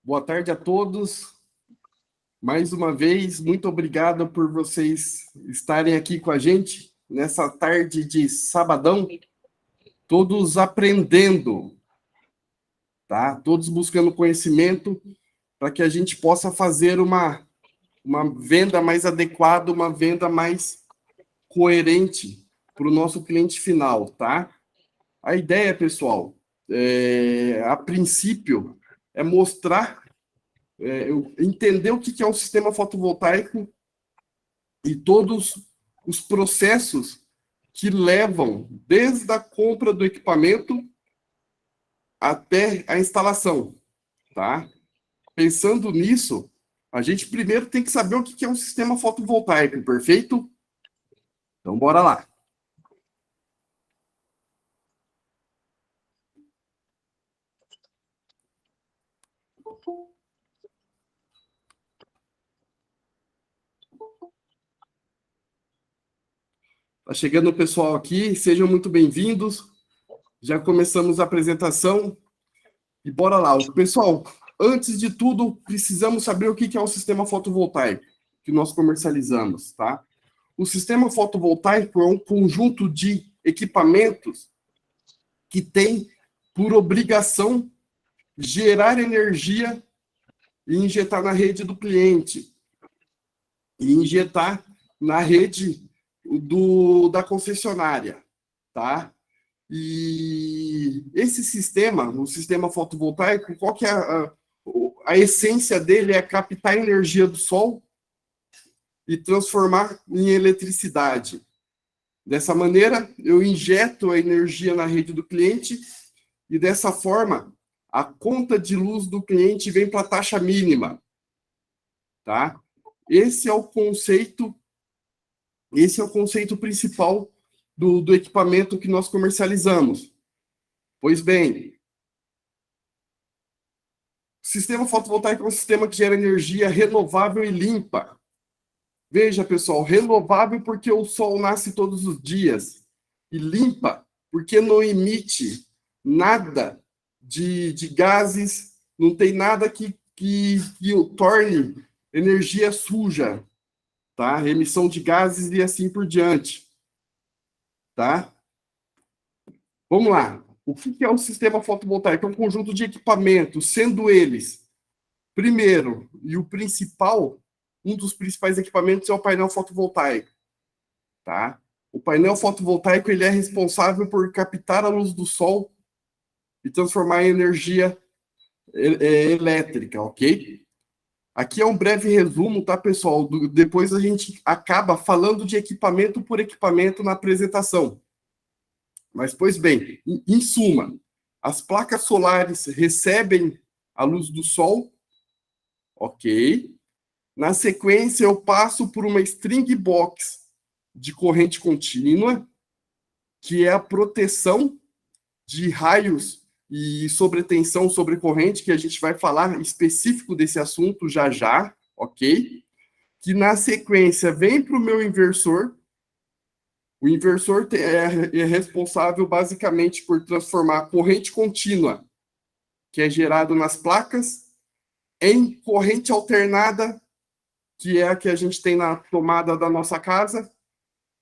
Boa tarde a todos. Mais uma vez, muito obrigado por vocês estarem aqui com a gente nessa tarde de sabadão, todos aprendendo, tá? Todos buscando conhecimento para que a gente possa fazer uma venda mais adequada, uma venda mais coerente para o nosso cliente final, tá? A ideia, pessoal, a princípio, é mostrar, entender o que é um sistema fotovoltaico e todos os processos que levam desde a compra do equipamento até a instalação, tá? Pensando nisso, a gente primeiro tem que saber o que é um sistema fotovoltaico, perfeito? Então, bora lá. Tá chegando o pessoal aqui, sejam muito bem-vindos. Já começamos a apresentação e bora lá. Pessoal, antes de tudo, precisamos saber o que é um sistema fotovoltaico que nós comercializamos, tá? O sistema fotovoltaico é um conjunto de equipamentos que tem por obrigação gerar energia e injetar na rede do cliente e injetar na rede da concessionária, tá? E esse sistema, o sistema fotovoltaico, qual que é a essência dele? É captar a energia do sol e transformar em eletricidade. Dessa maneira, eu injeto a energia na rede do cliente e, dessa forma, a conta de luz do cliente vem para a taxa mínima, tá? Esse é o conceito principal do equipamento que nós comercializamos. Pois bem, o sistema fotovoltaico é um sistema que gera energia renovável e limpa. Veja, pessoal, renovável porque o sol nasce todos os dias. E limpa porque não emite nada de gases, não tem nada que o torne energia suja, tá? Emissão de gases e assim por diante, tá? Vamos lá. O que é um sistema fotovoltaico? É um conjunto de equipamentos, sendo eles, primeiro, e o principal, um dos principais equipamentos é o painel fotovoltaico, tá? O painel fotovoltaico ele é responsável por captar a luz do sol e transformar em energia elétrica, ok? Aqui é um breve resumo, tá, pessoal? Depois a gente acaba falando de equipamento por equipamento na apresentação. Mas, pois bem, em suma, as placas solares recebem a luz do sol, ok? Na sequência, eu passo por uma string box de corrente contínua, que é a proteção de raios e sobretensão sobre corrente, que a gente vai falar específico desse assunto já já, ok? Que na sequência vem para o meu inversor. O inversor é responsável basicamente por transformar a corrente contínua, que é gerado nas placas, em corrente alternada, que é a que a gente tem na tomada da nossa casa,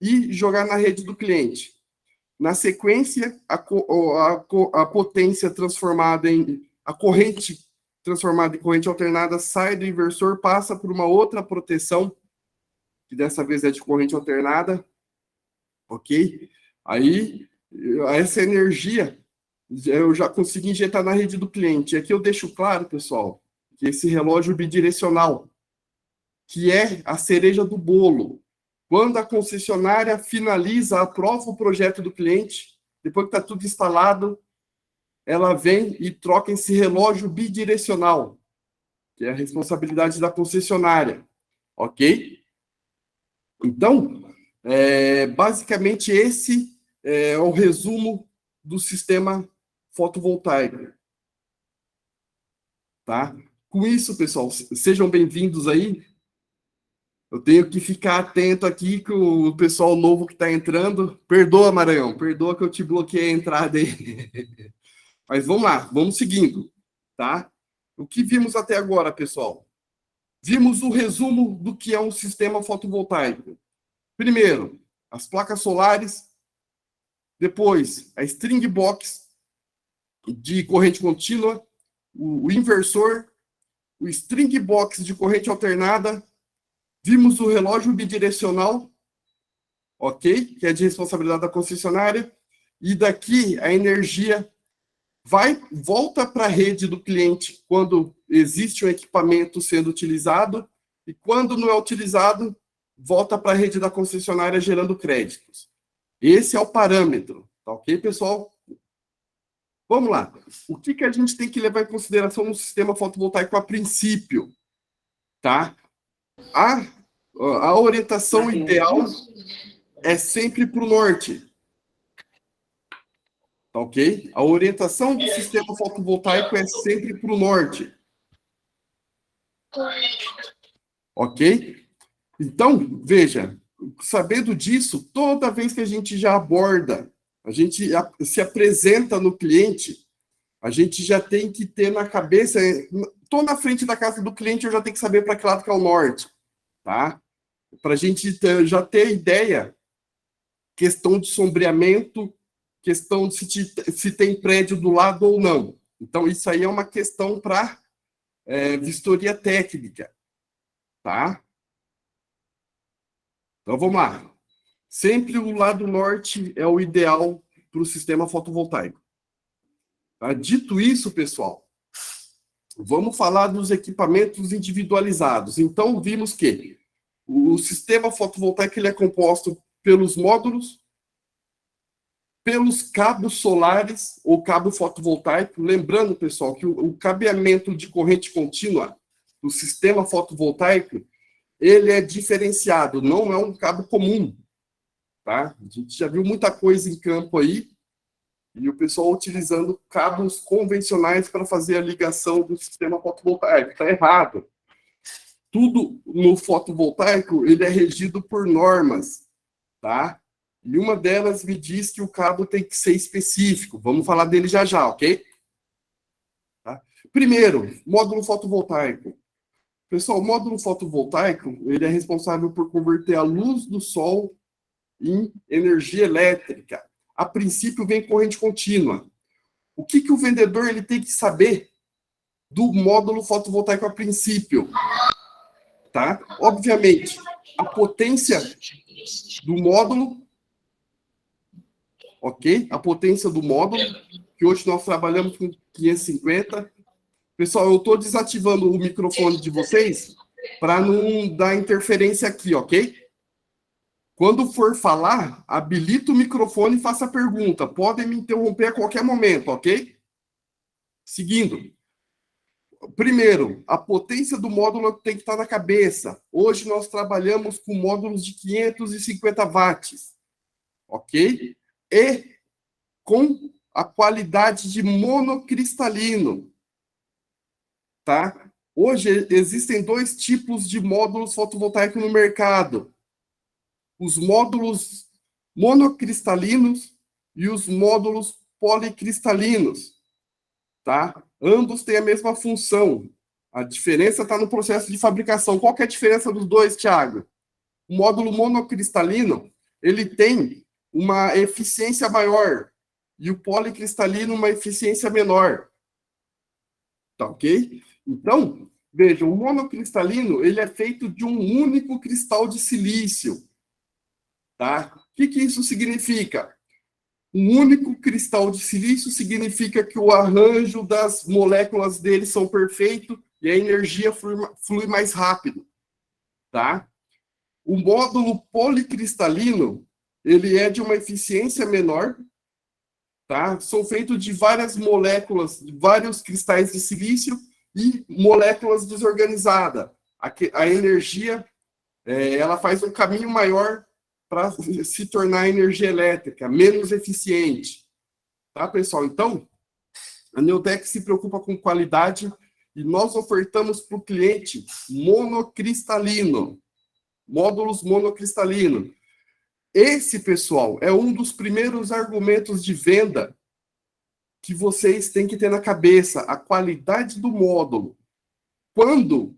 e jogar na rede do cliente. Na sequência, a potência transformada a corrente transformada em corrente alternada sai do inversor, passa por uma outra proteção, que dessa vez é de corrente alternada, ok? Aí, essa energia eu já consegui injetar na rede do cliente. Aqui eu deixo claro, pessoal, que esse relógio bidirecional, que é a cereja do bolo, quando a concessionária finaliza, aprova o projeto do cliente, depois que está tudo instalado, ela vem e troca esse relógio bidirecional, que é a responsabilidade da concessionária, ok? Então, basicamente esse é o resumo do sistema fotovoltaico, tá? Com isso, pessoal, sejam bem-vindos aí. Eu tenho que ficar atento aqui com o pessoal novo que está entrando. Perdoa, Maranhão, perdoa que eu te bloqueei a entrada aí. Mas vamos lá, vamos seguindo, tá? O que vimos até agora, pessoal? Vimos o resumo do que é um sistema fotovoltaico. Primeiro, as placas solares. Depois, a string box de corrente contínua, o inversor, o string box de corrente alternada. Vimos o relógio bidirecional, ok? Que é de responsabilidade da concessionária. E daqui a energia volta para a rede do cliente quando existe um equipamento sendo utilizado e quando não é utilizado, volta para a rede da concessionária gerando créditos. Esse é o parâmetro, tá ok, pessoal? Vamos lá. O que a gente tem que levar em consideração no sistema fotovoltaico a princípio? Tá? A orientação ideal é sempre para o norte. Tá ok? A orientação do sistema fotovoltaico é sempre para o norte. Ok? Então, veja, sabendo disso, toda vez que a gente já aborda, a gente se apresenta no cliente, a gente já tem que ter na cabeça, estou na frente da casa do cliente, eu já tenho que saber para que lado que é o norte, tá? Para a gente já ter ideia, questão de sombreamento, questão de se tem prédio do lado ou não. Então, isso aí é uma questão para vistoria técnica, tá? Então, vamos lá. Sempre o lado norte é o ideal para o sistema fotovoltaico. Tá? Dito isso, pessoal, vamos falar dos equipamentos individualizados. Então, vimos que o sistema fotovoltaico ele é composto pelos módulos, pelos cabos solares ou cabo fotovoltaico. Lembrando, pessoal, que o cabeamento de corrente contínua do sistema fotovoltaico ele é diferenciado, não é um cabo comum. Tá? A gente já viu muita coisa em campo aí, e o pessoal utilizando cabos convencionais para fazer a ligação do sistema fotovoltaico. Está errado. Tudo no fotovoltaico ele é regido por normas, tá? E uma delas me diz que o cabo tem que ser específico. Vamos falar dele já já, ok? Tá? Primeiro, módulo fotovoltaico. Pessoal, o módulo fotovoltaico ele é responsável por converter a luz do sol em energia elétrica. A princípio, vem corrente contínua. O que o vendedor ele tem que saber do módulo fotovoltaico a princípio? Tá? Obviamente, a potência do módulo, ok? A potência do módulo, que hoje nós trabalhamos com 550. Pessoal, eu estou desativando o microfone de vocês para não dar interferência aqui, ok? Quando for falar, habilita o microfone e faça a pergunta. Podem me interromper a qualquer momento, ok? Seguindo. Primeiro, a potência do módulo tem que estar na cabeça. Hoje nós trabalhamos com módulos de 550 watts, ok? E com a qualidade de monocristalino, tá? Hoje existem dois tipos de módulos fotovoltaicos no mercado. Os módulos monocristalinos e os módulos policristalinos, tá? Ambos têm a mesma função. A diferença está no processo de fabricação. Qual que é a diferença dos dois, Thiago? O módulo monocristalino, ele tem uma eficiência maior e o policristalino uma eficiência menor. Tá ok? Então, veja, o monocristalino, ele é feito de um único cristal de silício. Tá? O que isso significa? Um único cristal de silício significa que o arranjo das moléculas dele são perfeito e a energia flui mais rápido. Tá? O módulo policristalino, ele é de uma eficiência menor, tá? São feitos de várias moléculas, de vários cristais de silício e moléculas desorganizadas. A energia, ela faz um caminho maior para se tornar energia elétrica, menos eficiente. Tá, pessoal? Então, a Neotec se preocupa com qualidade e nós ofertamos para o cliente monocristalino, módulos monocristalinos. Esse, pessoal, é um dos primeiros argumentos de venda, que vocês têm que ter na cabeça, a qualidade do módulo. Quando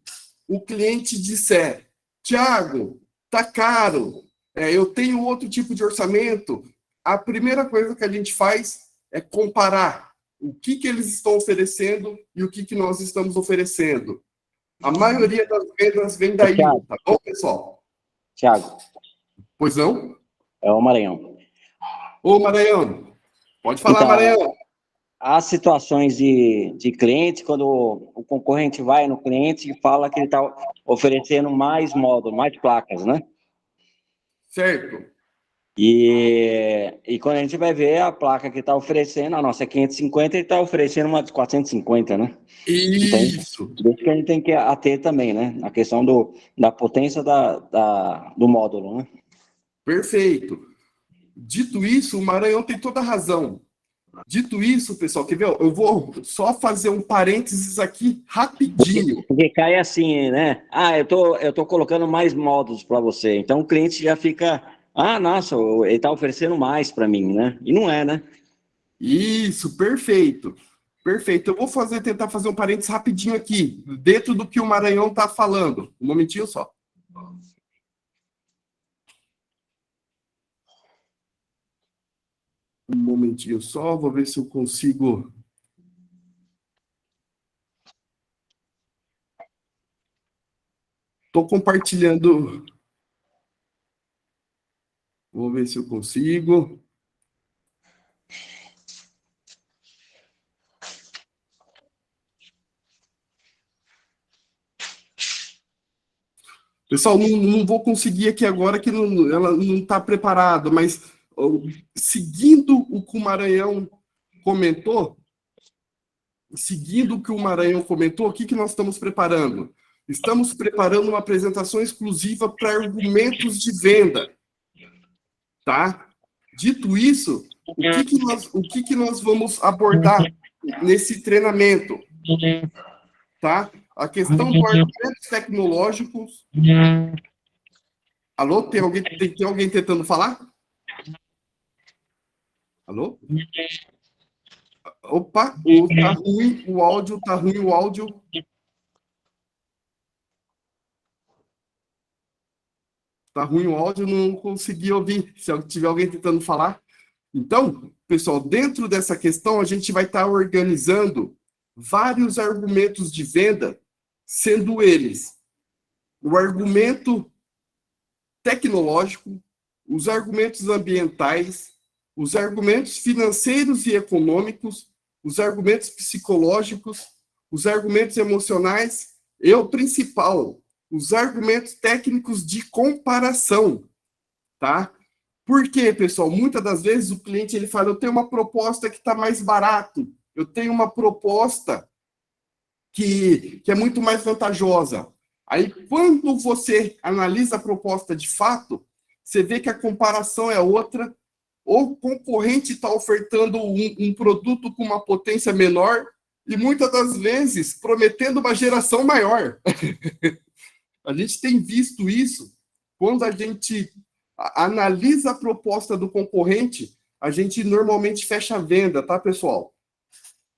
o cliente disser, Thiago, tá caro, eu tenho outro tipo de orçamento, a primeira coisa que a gente faz é comparar o que eles estão oferecendo e o que nós estamos oferecendo. A maioria das vendas vem daí, tá bom, pessoal? Thiago. Pois não? É o Maranhão. Ô, Maranhão, pode falar, então, Maranhão. Há situações de cliente, quando o concorrente vai no cliente e fala que ele está oferecendo mais módulos, mais placas, né? Certo. E quando a gente vai ver a placa que está oferecendo, a nossa é 550, ele está oferecendo uma de 450, né? Isso. Então, isso que a gente tem que ater também, né? A questão da potência do módulo, né? Perfeito. Dito isso, o Maranhão tem toda a razão. Dito isso, pessoal, quer ver? Eu vou só fazer um parênteses aqui rapidinho. Porque cai assim, né? Eu tô colocando mais módulos para você. Então o cliente já fica, nossa, ele está oferecendo mais para mim, né? E não é, né? Isso, perfeito. Perfeito. Eu vou tentar fazer um parênteses rapidinho aqui, dentro do que o Maranhão está falando. Um momentinho só. Um momentinho só, vou ver se eu consigo. Estou compartilhando. Vou ver se eu consigo. Pessoal, não vou conseguir aqui agora que ela não está preparada, mas seguindo o que o Maranhão comentou, o que nós estamos preparando? Estamos preparando uma apresentação exclusiva para argumentos de venda, tá? Dito isso, o que nós vamos abordar nesse treinamento, tá? A questão dos argumentos tecnológicos. Alô, tem alguém tentando falar? Alô? Opa, tá ruim o áudio, tá ruim o áudio. Tá ruim o áudio, não consegui ouvir. Se tiver alguém tentando falar. Então, pessoal, dentro dessa questão, a gente vai estar organizando vários argumentos de venda, sendo eles o argumento tecnológico, os argumentos ambientais, os argumentos financeiros e econômicos, os argumentos psicológicos, os argumentos emocionais e o principal, os argumentos técnicos de comparação, tá? Por quê, pessoal? Muitas das vezes o cliente ele fala, eu tenho uma proposta que está mais barato, eu tenho uma proposta que é muito mais vantajosa. Aí, quando você analisa a proposta de fato, você vê que a comparação é outra, o concorrente está ofertando um produto com uma potência menor e muitas das vezes prometendo uma geração maior. A gente tem visto isso quando a gente analisa a proposta do concorrente, a gente normalmente fecha a venda, tá, pessoal?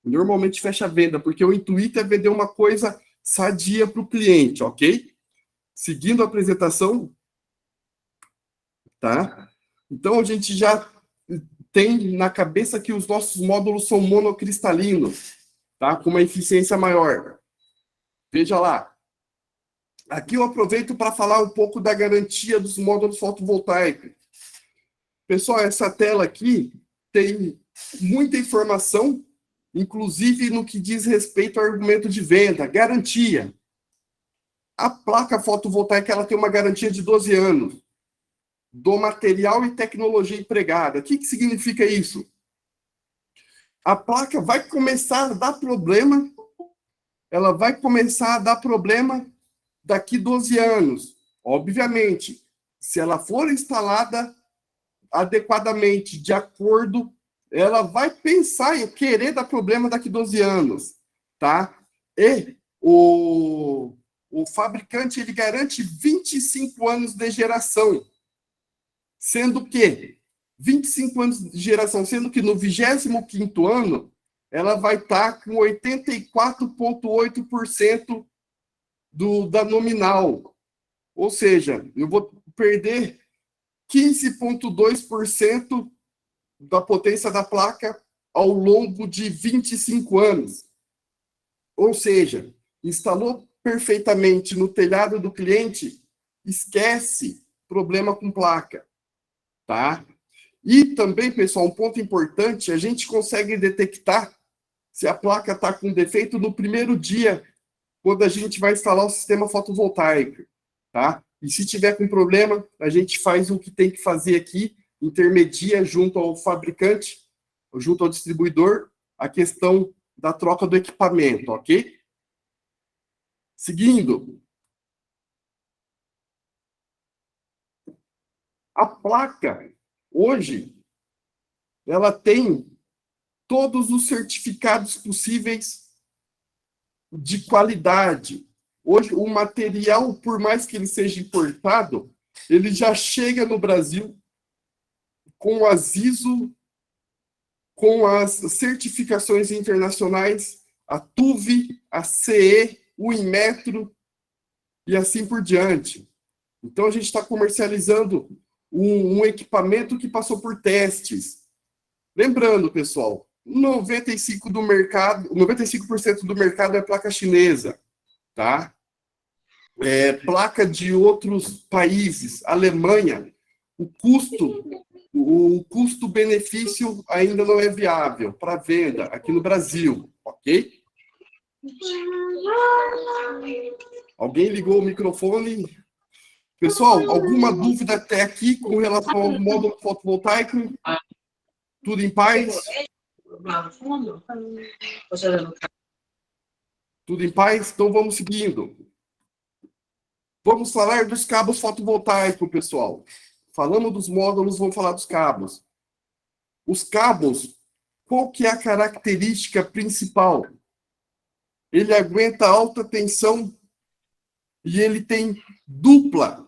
Normalmente fecha a venda, porque o intuito é vender uma coisa sadia para o cliente, ok? Seguindo a apresentação, tá? Então, a gente já tem na cabeça que os nossos módulos são monocristalinos, tá? Com uma eficiência maior. Veja lá. Aqui eu aproveito para falar um pouco da garantia dos módulos fotovoltaicos. Pessoal, essa tela aqui tem muita informação, inclusive no que diz respeito ao argumento de venda, garantia. A placa fotovoltaica ela tem uma garantia de 12 anos do material e tecnologia empregada. O que significa isso? A placa vai começar a dar problema, ela vai começar a dar problema daqui 12 anos. Obviamente, se ela for instalada adequadamente, de acordo, ela vai pensar em querer dar problema daqui 12 anos, tá? E o fabricante, ele garante 25 anos de geração, sendo que 25 anos de geração, sendo que no 25º ano, ela vai estar com 84,8% da nominal. Ou seja, eu vou perder 15,2% da potência da placa ao longo de 25 anos. Ou seja, instalou perfeitamente no telhado do cliente, esquece problema com placa, tá? E também, pessoal, um ponto importante, a gente consegue detectar se a placa está com defeito no primeiro dia, quando a gente vai instalar o sistema fotovoltaico, tá? E se tiver com problema, a gente faz o que tem que fazer aqui, intermedia junto ao fabricante, junto ao distribuidor, a questão da troca do equipamento, ok? Seguindo, a placa, hoje, ela tem todos os certificados possíveis de qualidade. Hoje, o material, por mais que ele seja importado, ele já chega no Brasil com as ISO, com as certificações internacionais, a TUV, a CE, o Inmetro e assim por diante. Então, a gente está comercializando um equipamento que passou por testes. Lembrando, pessoal, 95% do mercado é placa chinesa, tá? Placa de outros países, Alemanha, o custo-benefício ainda não é viável para venda aqui no Brasil, ok? Alguém ligou o microfone? Pessoal, alguma dúvida até aqui com relação ao módulo fotovoltaico? Tudo em paz? Tudo em paz? Então vamos seguindo. Vamos falar dos cabos fotovoltaicos, pessoal. Falamos dos módulos, vamos falar dos cabos. Os cabos, qual que é a característica principal? Ele aguenta alta tensão e ele tem dupla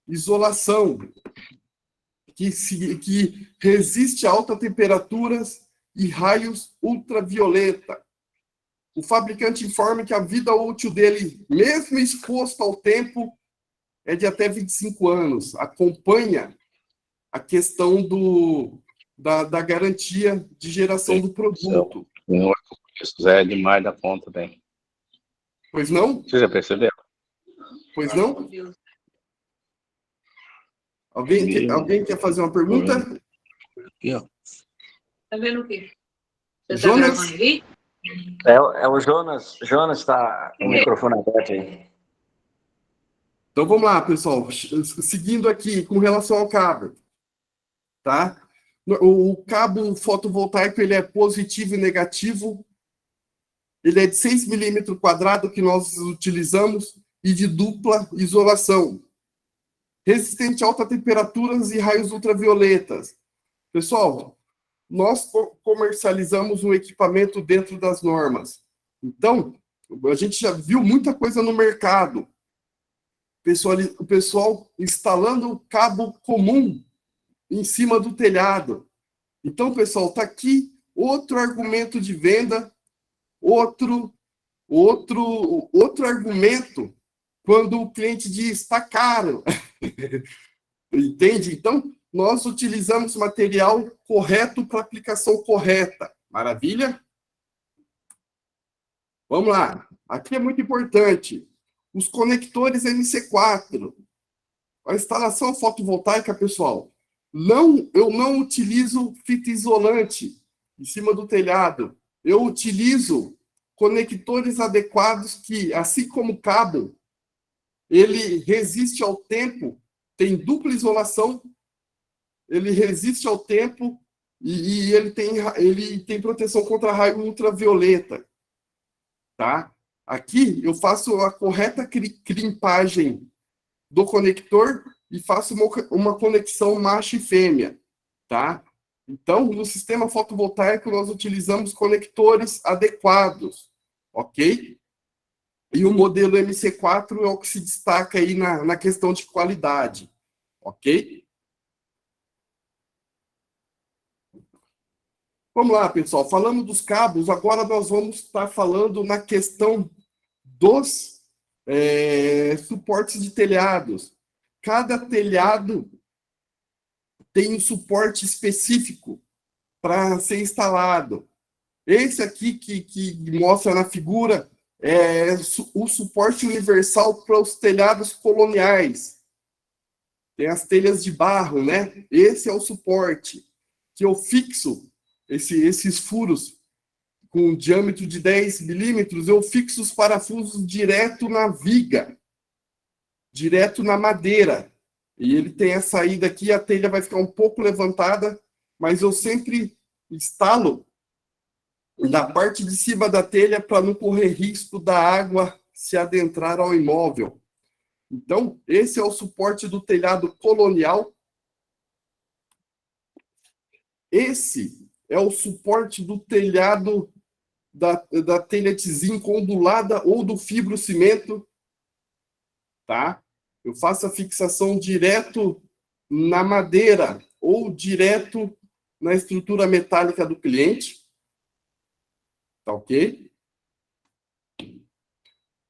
isolação, que resiste a altas temperaturas e raios ultravioleta. O fabricante informa que a vida útil dele, mesmo exposto ao tempo, é de até 25 anos. Acompanha a questão da garantia de geração do produto. Não é isso, Zé, é demais da conta, bem. Pois não? Você já percebeu? Pois não? Alguém quer fazer uma pergunta? Aqui, ó. Tá vendo o quê? Você Jonas? tá gravando aí? É o Jonas. Jonas está com o microfone aberto aí. Então vamos lá, pessoal. Seguindo aqui com relação ao cabo, tá? O cabo fotovoltaico ele é positivo e negativo. Ele é de 6 milímetros quadrados que nós utilizamos e de dupla isolação. Resistente a altas temperaturas e raios ultravioletas. Pessoal, nós comercializamos um equipamento dentro das normas. Então, a gente já viu muita coisa no mercado. O pessoal instalando cabo comum em cima do telhado. Então, pessoal, está aqui outro argumento de venda, outro argumento quando o cliente diz está caro. Entende? Então, nós utilizamos material correto para aplicação correta. Maravilha? Vamos lá. Aqui é muito importante. Os conectores MC4. A instalação fotovoltaica, pessoal, eu não utilizo fita isolante em cima do telhado. Eu utilizo conectores adequados que, assim como o cabo, ele resiste ao tempo, tem dupla isolação, ele resiste ao tempo e ele tem proteção contra raio ultravioleta, tá? Aqui eu faço a correta crimpagem do conector e faço uma conexão macho e fêmea, tá? Então, no sistema fotovoltaico, nós utilizamos conectores adequados, ok? E o modelo MC4 é o que se destaca aí na questão de qualidade, ok? Vamos lá, pessoal. Falando dos cabos, agora nós vamos estar falando na questão dos suportes de telhados. Cada telhado tem um suporte específico para ser instalado. Esse aqui que mostra na figura é o suporte universal para os telhados coloniais. Tem as telhas de barro, né? Esse é o suporte que eu fixo esses furos com diâmetro de 10 milímetros, eu fixo os parafusos direto na viga, direto na madeira. E ele tem a saída aqui, a telha vai ficar um pouco levantada, mas eu sempre instalo na parte de cima da telha para não correr risco da água se adentrar ao imóvel. Então, esse é o suporte do telhado colonial. Esse é o suporte do telhado da telha de zinco ondulada ou do fibrocimento, tá? Eu faço a fixação direto na madeira ou direto na estrutura metálica do cliente. Tá ok?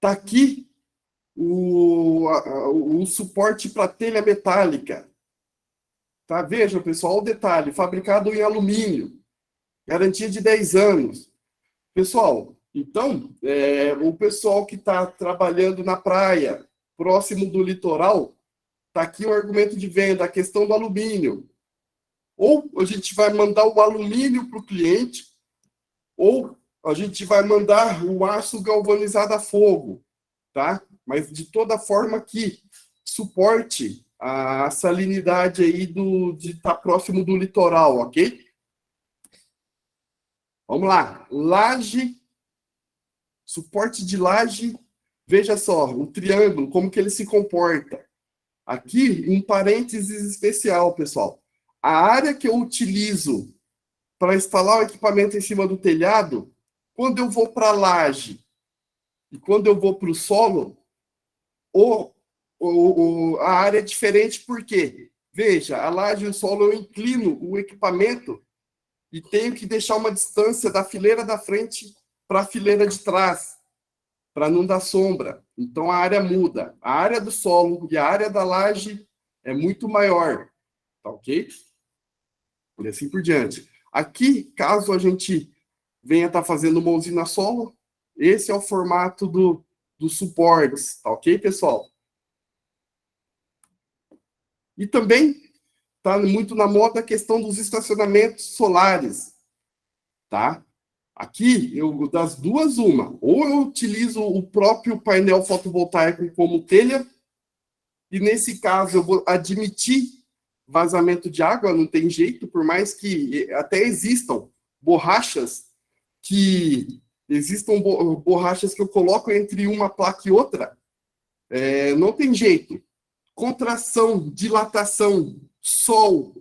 Tá aqui o suporte para telha metálica. Tá? Veja, pessoal, o detalhe, fabricado em alumínio, garantia de 10 anos. Pessoal, então, o pessoal que está trabalhando na praia, próximo do litoral, está aqui o argumento de venda, a questão do alumínio. Ou a gente vai mandar o alumínio para o cliente, ou a gente vai mandar o aço galvanizado a fogo, tá? Mas de toda forma que suporte a salinidade aí de estar próximo do litoral, ok? Vamos lá. Laje, suporte de laje, veja só, o triângulo, como que ele se comporta. Aqui, um parênteses especial, pessoal. A área que eu utilizo para instalar o equipamento em cima do telhado, quando eu vou para a laje e quando eu vou para o solo, a área é diferente, por quê? Veja, a laje e o solo eu inclino o equipamento e tenho que deixar uma distância da fileira da frente para a fileira de trás, para não dar sombra. Então a área muda. A área do solo e a área da laje é muito maior, tá ok? E assim por diante. Aqui, caso a gente venha estar fazendo uma usina solo, esse é o formato dos suportes, tá ok, pessoal? E também está muito na moda a questão dos estacionamentos solares, tá? Aqui, das duas, uma. Ou eu utilizo o próprio painel fotovoltaico como telha, e nesse caso eu vou admitir vazamento de água, não tem jeito, por mais que até existam borrachas que eu coloco entre uma placa e outra, não tem jeito. Contração, dilatação, sol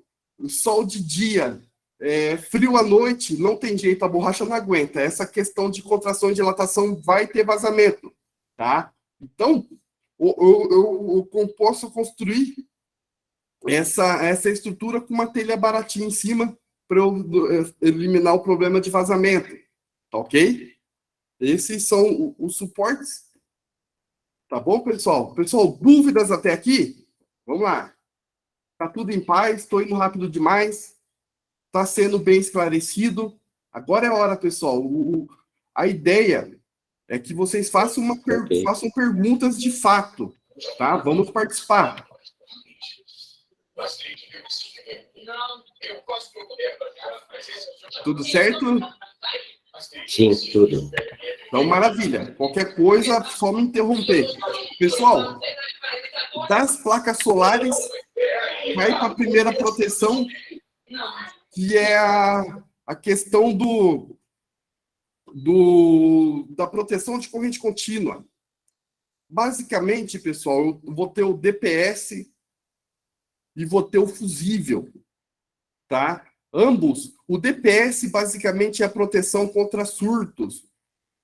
de dia, frio à noite, não tem jeito, a borracha não aguenta. Essa questão de contração e dilatação vai ter vazamento, tá? Então, eu posso construir essa estrutura com uma telha baratinha em cima para eu eliminar o problema de vazamento, tá ok? Esses são os suportes. Tá bom, pessoal? Pessoal, dúvidas até aqui? Vamos lá. Tá tudo em paz, estou indo rápido demais. Está sendo bem esclarecido. Agora é a hora, pessoal. A ideia é que vocês façam perguntas de fato, tá? Vamos participar. Tudo certo? Sim, tudo. Então, maravilha. Qualquer coisa, só me interromper. Pessoal, das placas solares, vai para a primeira proteção, que é a questão da proteção de corrente contínua. Basicamente, pessoal, eu vou ter o DPS e vou ter o fusível, tá? Ambos, o DPS basicamente é a proteção contra surtos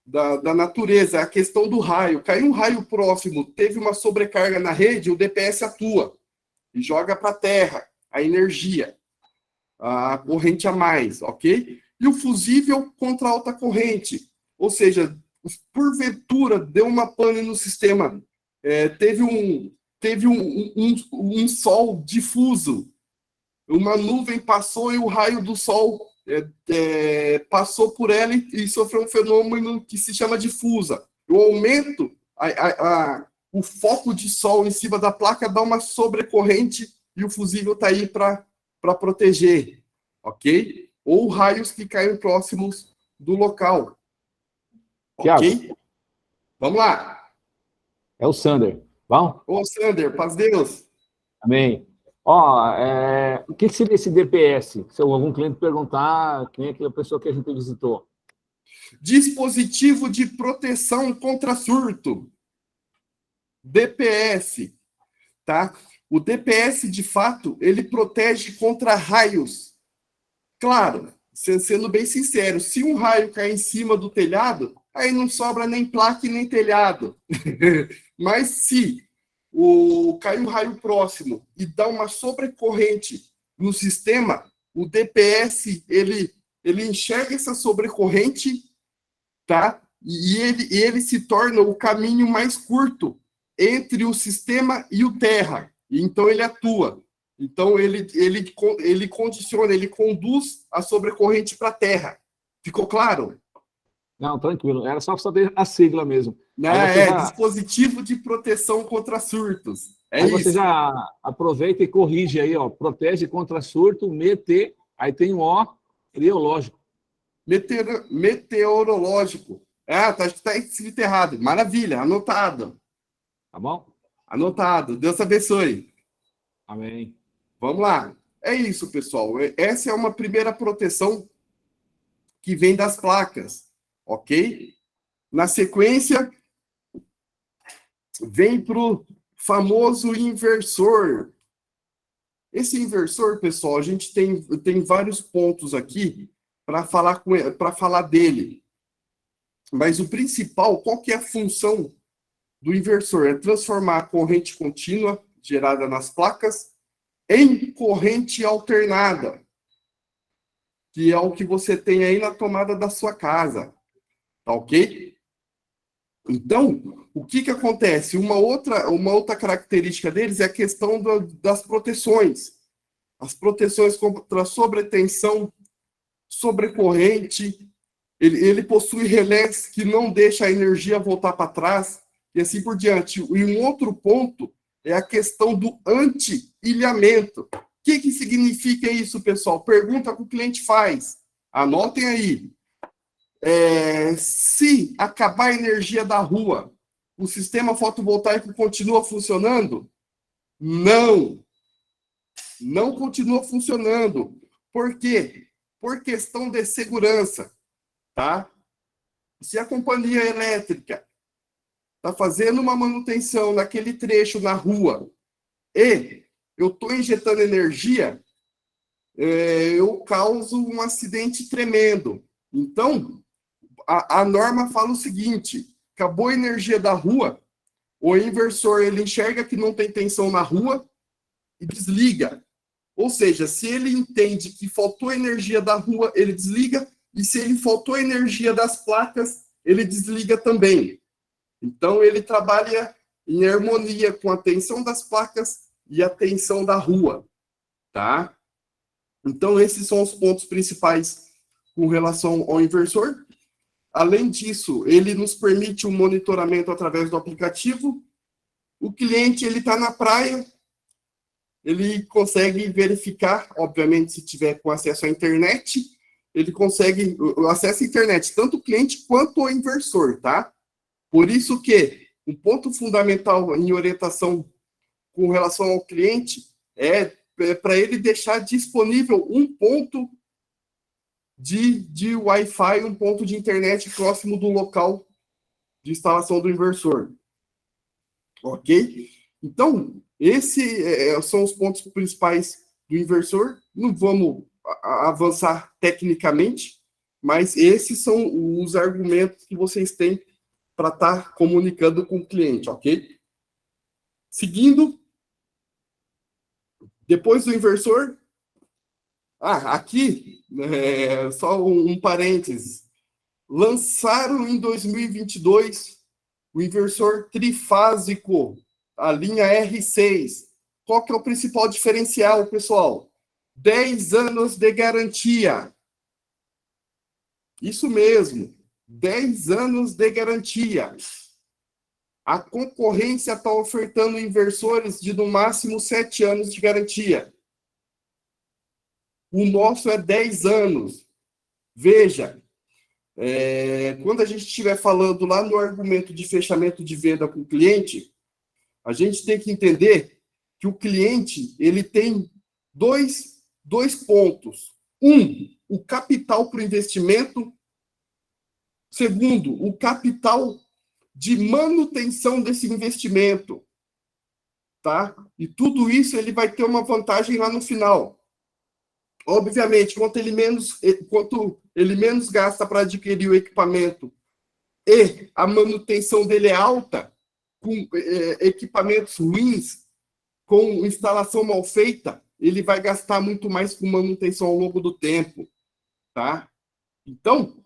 da natureza, a questão do raio. Caiu um raio próximo, teve uma sobrecarga na rede, o DPS atua e joga para a terra a energia, a corrente a mais, ok? e o fusível contra alta corrente. Ou seja, porventura deu uma pane no sistema, teve um sol difuso, uma nuvem passou e o raio do sol passou por ela e sofreu um fenômeno que se chama difusa. O aumento, o foco de sol em cima da placa dá uma sobrecorrente e o fusível está aí para proteger, ok? Ou raios que caem próximos do local. Ok? Tiago. Vamos lá. É o Sander. Bom? Ô, Sander, paz de Deus. Amém. Ó, o que seria esse DPS? Se algum cliente perguntar, quem é aquela pessoa que a gente visitou? Dispositivo de proteção contra surto. DPS, tá? O DPS, de fato, ele protege contra raios. Claro, sendo bem sincero, se um raio cair em cima do telhado, aí não sobra nem placa e nem telhado. Mas se cai um raio próximo e dá uma sobrecorrente no sistema, o DPS, ele enxerga essa sobrecorrente, tá? E ele se torna o caminho mais curto entre o sistema e o terra. Então, ele atua. Então, ele condiciona, ele conduz a sobrecorrente para a terra. Ficou claro? Não, tranquilo. Era só para saber a sigla mesmo. Dispositivo de proteção contra surtos. Aí você já aproveita e corrige aí, ó. Protege contra surto, aí tem um O, criológico. Meteorológico. Tá escrito errado. Maravilha, anotado. Tá bom? Anotado. Deus abençoe. Amém. Vamos lá. É isso, pessoal. Essa é uma primeira proteção que vem das placas, ok? Na sequência, vem para o famoso inversor. Esse inversor, pessoal, a gente tem vários pontos aqui para falar dele. Mas o principal, qual que é a função do inversor? É transformar a corrente contínua gerada nas placas em corrente alternada, que é o que você tem aí na tomada da sua casa, tá ok? Então, o que acontece? Uma outra característica deles é a questão das proteções. As proteções contra sobretensão, sobrecorrente, ele possui relés que não deixa a energia voltar para trás, e assim por diante. E um outro ponto é a questão do anti-ilhamento. O que significa isso, pessoal? Pergunta que o cliente faz. Anotem aí. Se acabar a energia da rua, o sistema fotovoltaico continua funcionando? Não. Não continua funcionando. Por quê? Por questão de segurança, tá? Se a companhia elétrica está fazendo uma manutenção naquele trecho na rua e eu estou injetando energia, eu causo um acidente tremendo. Então, a norma fala o seguinte: acabou a energia da rua, o inversor ele enxerga que não tem tensão na rua e desliga. Ou seja, se ele entende que faltou energia da rua, ele desliga, e se ele faltou energia das placas, ele desliga também. Então, ele trabalha em harmonia com a tensão das placas e a tensão da rua, tá? Então, esses são os pontos principais com relação ao inversor. Além disso, ele nos permite um monitoramento através do aplicativo. O cliente, ele está na praia, ele consegue verificar, obviamente, se tiver com acesso à internet, ele consegue acesso à internet, tanto o cliente quanto o inversor, tá? Por isso que um ponto fundamental em orientação com relação ao cliente é para ele deixar disponível um ponto de Wi-Fi, um ponto de internet próximo do local de instalação do inversor. Ok? Então, esses são os pontos principais do inversor. Não vamos avançar tecnicamente, mas esses são os argumentos que vocês têm para estar comunicando com o cliente, ok? Seguindo, depois do inversor, Aqui, só um parênteses. Lançaram em 2022 o inversor trifásico, a linha R6. Qual que é o principal diferencial, pessoal? 10 anos de garantia. Isso mesmo, 10 anos de garantia. A concorrência está ofertando inversores de no máximo 7 anos de garantia. O nosso é 10 anos. Veja, quando a gente estiver falando lá no argumento de fechamento de venda com o cliente, a gente tem que entender que o cliente ele tem dois pontos. O capital para o investimento. Segundo, o capital de manutenção desse investimento. Tá? E tudo isso ele vai ter uma vantagem lá no final. Obviamente, quanto ele menos gasta para adquirir o equipamento e a manutenção dele é alta, com equipamentos ruins, com instalação mal feita, ele vai gastar muito mais com manutenção ao longo do tempo. Tá? Então,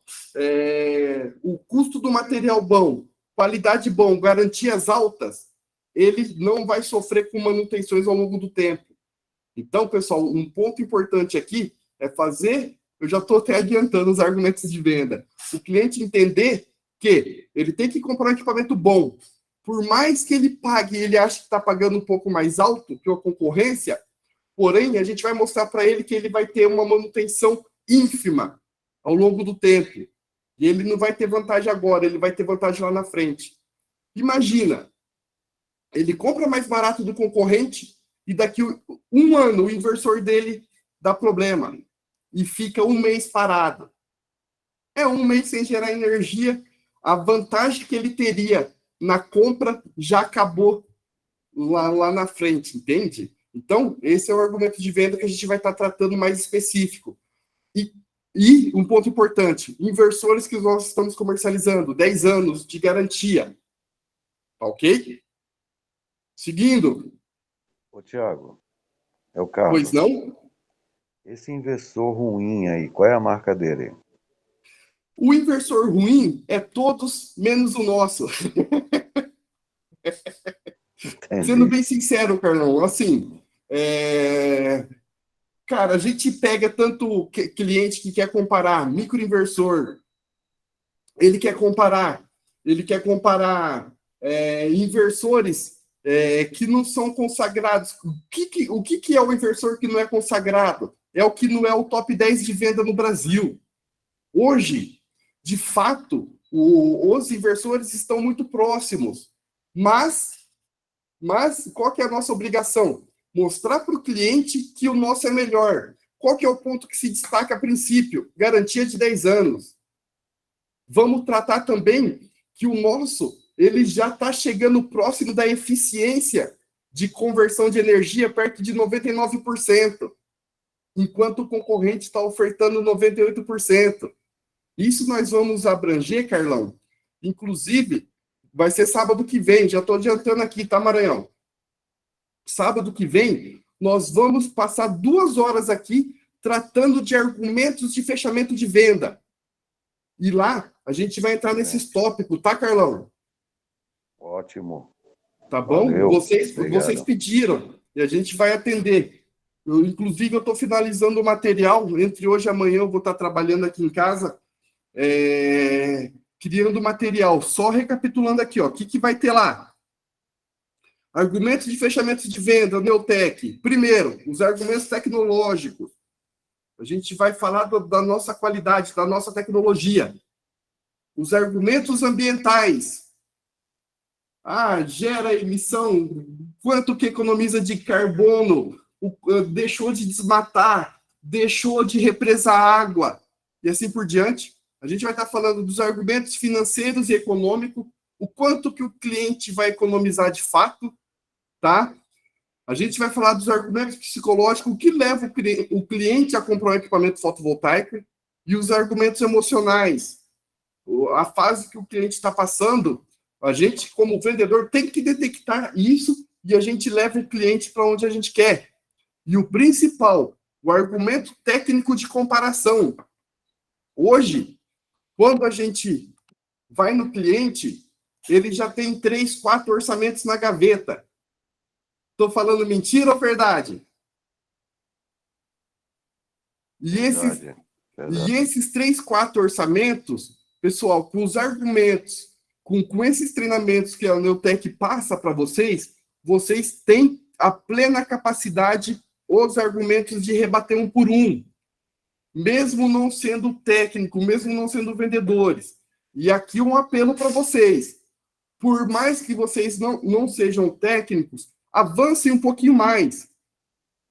o custo do material bom, qualidade bom, garantias altas, ele não vai sofrer com manutenções ao longo do tempo. Então, pessoal, um ponto importante aqui é eu já estou até adiantando os argumentos de venda, o cliente entender que ele tem que comprar um equipamento bom. Por mais que ele pague, ele acha que está pagando um pouco mais alto que a concorrência, porém, a gente vai mostrar para ele que ele vai ter uma manutenção ínfima ao longo do tempo. E ele não vai ter vantagem agora, ele vai ter vantagem lá na frente. Imagina, ele compra mais barato do concorrente e daqui um ano o inversor dele dá problema e fica um mês parado. É um mês sem gerar energia, a vantagem que ele teria na compra já acabou lá na frente, entende? Então, esse é o argumento de venda que a gente vai estar tratando mais específico. E um ponto importante, inversores que nós estamos comercializando, 10 anos de garantia. Tá ok? Seguindo. Ô, Thiago, é o Carlos. Pois não? Esse inversor ruim aí, qual é a marca dele? O inversor ruim é todos menos o nosso. Sendo bem sincero, Carlão, assim, cara, a gente pega tanto cliente que quer comparar microinversor, ele quer comparar inversores que não são consagrados. O que é o inversor que não é consagrado? É o que não é o top 10 de venda no Brasil. Hoje, de fato, os inversores estão muito próximos, mas qual que é a nossa obrigação? Mostrar para o cliente que o nosso é melhor. Qual que é o ponto que se destaca a princípio? Garantia de 10 anos. Vamos tratar também que o nosso ele já está chegando próximo da eficiência de conversão de energia, perto de 99%, enquanto o concorrente está ofertando 98%. Isso nós vamos abranger, Carlão. Inclusive, vai ser sábado que vem, já estou adiantando aqui, tá, Maranhão? Sábado que vem, nós vamos passar 2 horas aqui tratando de argumentos de fechamento de venda. E lá, a gente vai entrar nesses tópicos, tá, Carlão? Ótimo. Tá bom? Valeu. Vocês pediram e a gente vai atender. Inclusive, eu estou finalizando o material. Entre hoje e amanhã eu vou estar trabalhando aqui em casa, criando material. Só recapitulando aqui, ó, o que vai ter lá? Argumentos de fechamento de venda, Neotec. Primeiro, os argumentos tecnológicos. A gente vai falar da nossa qualidade, da nossa tecnologia. Os argumentos ambientais. Gera emissão, quanto que economiza de carbono, deixou de desmatar, deixou de represar água, e assim por diante. A gente vai estar falando dos argumentos financeiros e econômicos, o quanto que o cliente vai economizar de fato, tá? A gente vai falar dos argumentos psicológicos, o que leva o cliente a comprar um equipamento fotovoltaico, e os argumentos emocionais, a fase que o cliente está passando. A gente, como vendedor, tem que detectar isso e a gente leva o cliente para onde a gente quer. E o principal, o argumento técnico de comparação. Hoje, quando a gente vai no cliente, ele já tem 3, 4 orçamentos na gaveta. Estou falando mentira ou verdade? E esses 3, 4 orçamentos, pessoal, com os argumentos, com esses treinamentos que a Neutec passa para vocês, vocês têm a plena capacidade, os argumentos de rebater um por um, mesmo não sendo técnico, mesmo não sendo vendedores. E aqui um apelo para vocês. Por mais que vocês não sejam técnicos, avancem um pouquinho mais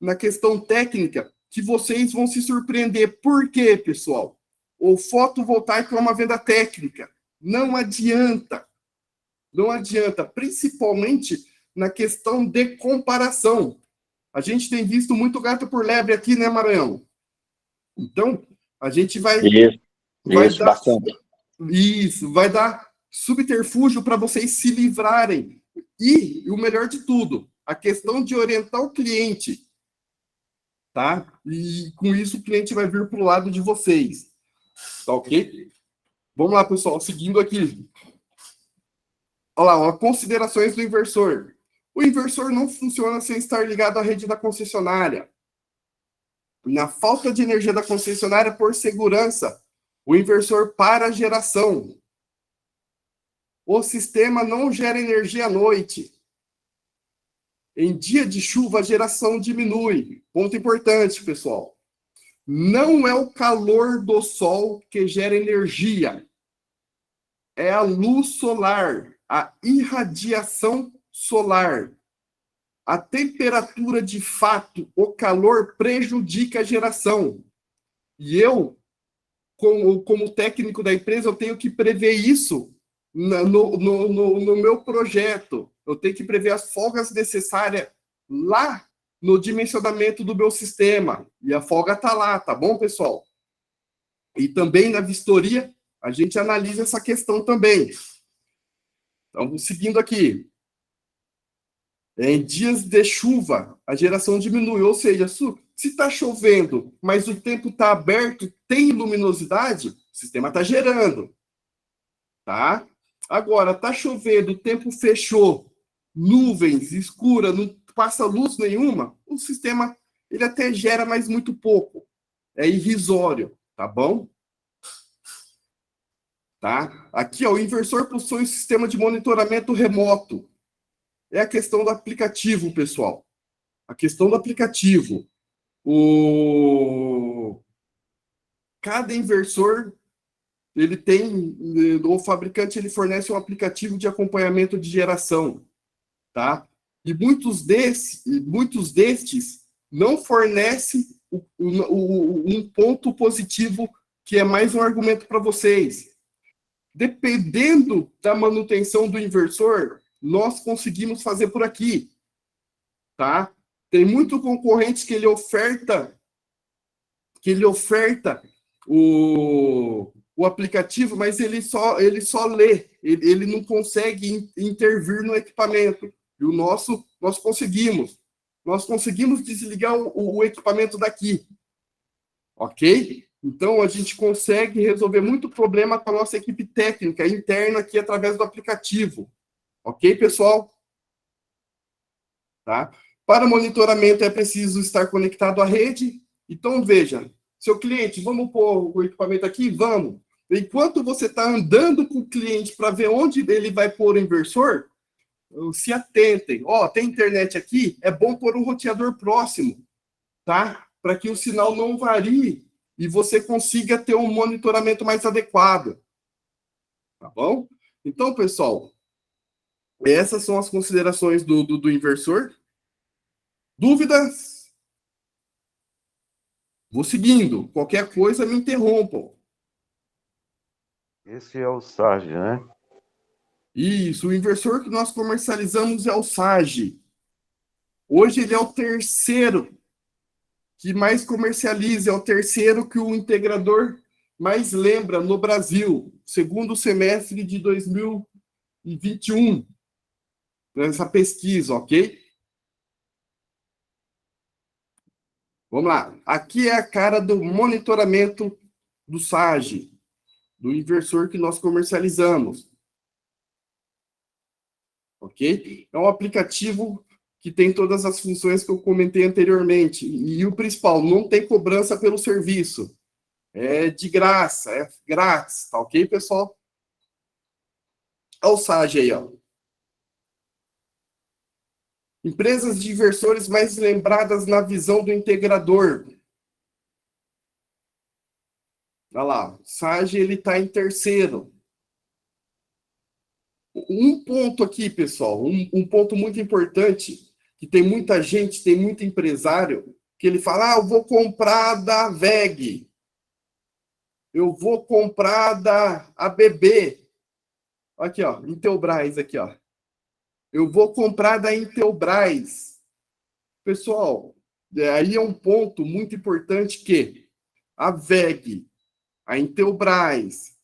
na questão técnica, que vocês vão se surpreender. Por quê, pessoal? O fotovoltaico é uma venda técnica. Não adianta. Não adianta, principalmente na questão de comparação. A gente tem visto muito gato por lebre aqui, né, Maranhão? Então, a gente vai Isso, dar bastante. isso, vai dar subterfúgio para vocês se livrarem. E o melhor de tudo, a questão de orientar o cliente, tá? E com isso o cliente vai vir para o lado de vocês. Tá ok? Vamos lá, pessoal, seguindo aqui. Olha lá, ó, considerações do inversor. O inversor não funciona sem estar ligado à rede da concessionária. Na falta de energia da concessionária, por segurança, o inversor para a geração. O sistema não gera energia à noite. Em dia de chuva, a geração diminui. Ponto importante, pessoal. Não é o calor do sol que gera energia. É a luz solar, a irradiação solar. A temperatura, de fato, o calor prejudica a geração. E eu, como técnico da empresa, eu tenho que prever isso no meu projeto. Eu tenho que prever as folgas necessárias lá no dimensionamento do meu sistema. E a folga está lá, tá bom, pessoal? E também na vistoria, a gente analisa essa questão também. Então, seguindo aqui. Em dias de chuva, a geração diminui. Ou seja, se está chovendo, mas o tempo está aberto, tem luminosidade, o sistema está gerando. Tá? Agora, está chovendo, o tempo fechou, nuvens, escura, não passa luz nenhuma, o sistema ele até gera, mas muito pouco. É irrisório, tá bom? Tá? Aqui, ó, o inversor possui um sistema de monitoramento remoto. É a questão do aplicativo, pessoal. A questão do aplicativo. Cada inversor, ele tem, o fabricante ele fornece um aplicativo de acompanhamento de geração, tá? E muitos destes não fornecem um ponto positivo, que é mais um argumento para vocês. Dependendo da manutenção do inversor, nós conseguimos fazer por aqui, tá? Tem muito concorrente que ele oferta o aplicativo, mas ele só lê, ele não consegue intervir no equipamento. E o nosso, nós conseguimos desligar o equipamento daqui, ok? Então, a gente consegue resolver muito problema com a nossa equipe técnica interna aqui através do aplicativo. Ok, pessoal? Tá? Para monitoramento é preciso estar conectado à rede. Então, veja, seu cliente, vamos pôr o equipamento aqui? Vamos. Enquanto você está andando com o cliente para ver onde ele vai pôr o inversor, se atentem. Ó, tem internet aqui? É bom pôr um roteador próximo, tá? Para que o sinal não varie e você consiga ter um monitoramento mais adequado. Tá bom? Então, pessoal, essas são as considerações do inversor. Dúvidas? Vou seguindo. Qualquer coisa, me interrompam. Esse é o SAG, né? Isso, o inversor que nós comercializamos é o SAG. Hoje ele é o terceiro que mais comercializa, é o terceiro que o integrador mais lembra no Brasil, segundo semestre de 2021. Nessa pesquisa, ok? Vamos lá. Aqui é a cara do monitoramento do SAGE, do inversor que nós comercializamos. Ok? É um aplicativo que tem todas as funções que eu comentei anteriormente. E o principal, não tem cobrança pelo serviço. É de graça, é grátis, tá ok, pessoal? Olha o SAGE aí, ó. Empresas de inversores mais lembradas na visão do integrador. Olha lá, o SAGE ele está em terceiro. Um ponto aqui, pessoal, um ponto muito importante, que tem muita gente, tem muito empresário, que ele fala, eu vou comprar da VEG, eu vou comprar da ABB. Aqui, ó, Intelbras, aqui, ó. Eu vou comprar da Intelbras. Pessoal, aí é um ponto muito importante que a VEG, a Intelbras,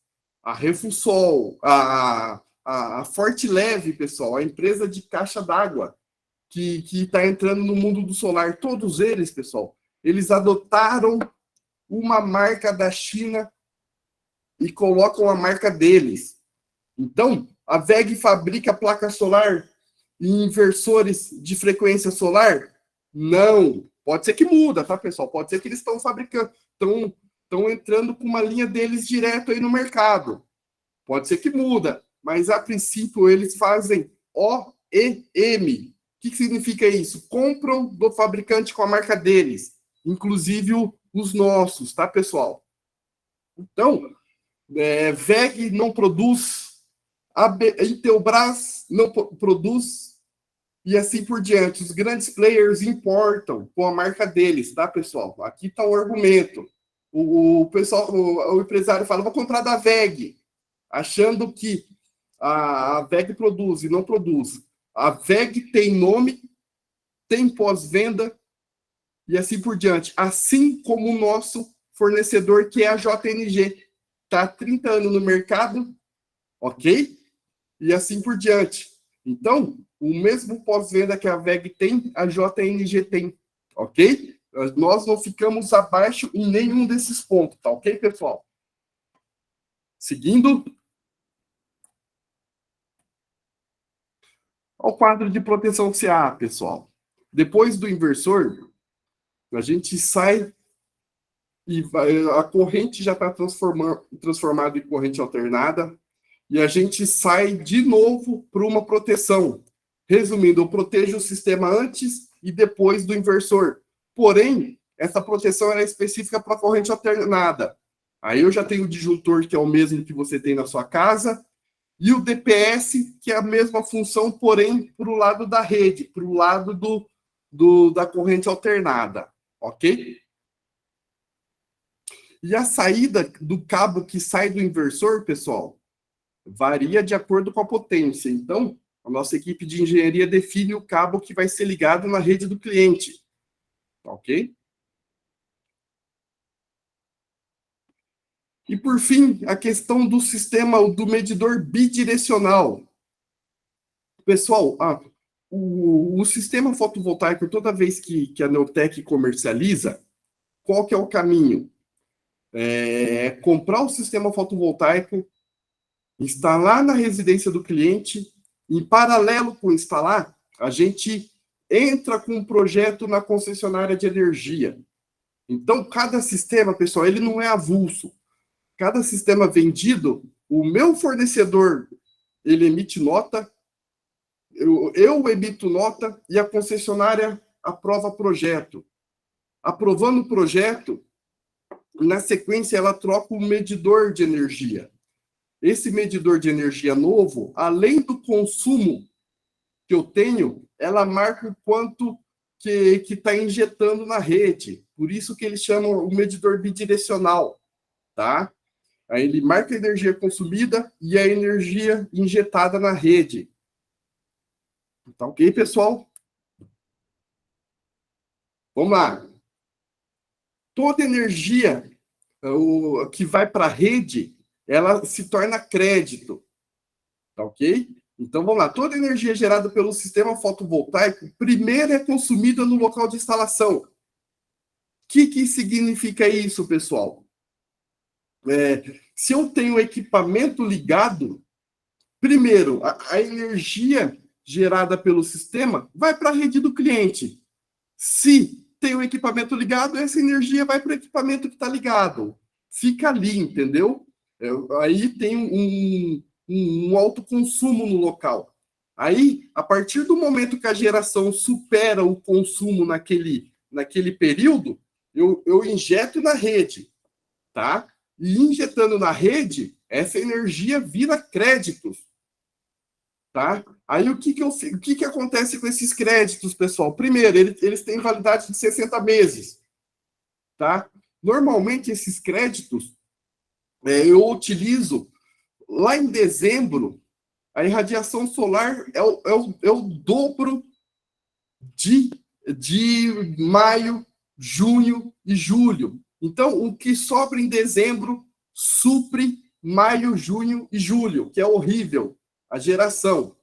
a Refusol, a Forte Leve, pessoal, a empresa de caixa d'água que está entrando no mundo do solar, todos eles, pessoal, eles adotaram uma marca da China e colocam a marca deles. Então, a VEG fabrica placa solar e inversores de frequência solar? Não. Pode ser que muda, tá, pessoal? Pode ser que eles estão fabricando, estão entrando com uma linha deles direto aí no mercado. Pode ser que muda, mas a princípio eles fazem OEM. O que significa isso? Compram do fabricante com a marca deles, inclusive os nossos, tá, pessoal? Então, VEG não produz, a Intelbras não produz, e assim por diante. Os grandes players importam com a marca deles, tá, pessoal? Aqui está o argumento. O pessoal, o empresário fala, vou comprar da VEG, achando que a VEG produz e não produz. A VEG tem nome, tem pós-venda e assim por diante. Assim como o nosso fornecedor, que é a JNG. Está há 30 anos no mercado, ok? E assim por diante. Então, o mesmo pós-venda que a VEG tem, a JNG tem, ok? Nós não ficamos abaixo em nenhum desses pontos, tá ok, pessoal? Seguindo. Ao quadro de proteção CA, pessoal. Depois do inversor, a gente sai e a corrente já está transformada em corrente alternada e a gente sai de novo para uma proteção. Resumindo, eu protejo o sistema antes e depois do inversor. Porém, essa proteção é específica para a corrente alternada. Aí eu já tenho o disjuntor, que é o mesmo que você tem na sua casa, e o DPS, que é a mesma função, porém, para o lado da rede, para o lado da corrente alternada, ok? E a saída do cabo que sai do inversor, pessoal, varia de acordo com a potência. Então, a nossa equipe de engenharia define o cabo que vai ser ligado na rede do cliente, ok? E, por fim, a questão do sistema do medidor bidirecional. Pessoal, o sistema fotovoltaico, toda vez que a Neotec comercializa, qual que é o caminho? Comprar o sistema fotovoltaico, instalar na residência do cliente, em paralelo com instalar, a gente entra com um projeto na concessionária de energia. Então, cada sistema, pessoal, ele não é avulso. Cada sistema vendido, o meu fornecedor, ele emite nota, eu emito nota e a concessionária aprova projeto. Aprovando o projeto, na sequência, ela troca o medidor de energia. Esse medidor de energia novo, além do consumo que eu tenho, ela marca o quanto que está injetando na rede. Por isso que eles chamam o medidor bidirecional, tá? Aí ele marca a energia consumida e a energia injetada na rede. Tá ok, pessoal? Vamos lá. Toda energia que vai para a rede, ela se torna crédito. Tá ok? Então, vamos lá. Toda energia gerada pelo sistema fotovoltaico, primeiro é consumida no local de instalação. que significa isso, pessoal? Se eu tenho equipamento ligado, primeiro, a energia gerada pelo sistema vai para a rede do cliente. Se tem o equipamento ligado, essa energia vai para o equipamento que está ligado. Fica ali, entendeu? Aí tem um alto consumo no local. Aí, a partir do momento que a geração supera o consumo naquele período, eu injeto na rede, tá? E injetando na rede, essa energia vira créditos, tá? Aí o que acontece com esses créditos, pessoal? Primeiro, eles têm validade de 60 meses, tá? Normalmente, esses créditos eu utilizo lá em dezembro. A irradiação solar é o dobro de maio, junho e julho. Então, o que sobra em dezembro supre maio, junho e julho, que é horrível, a geração,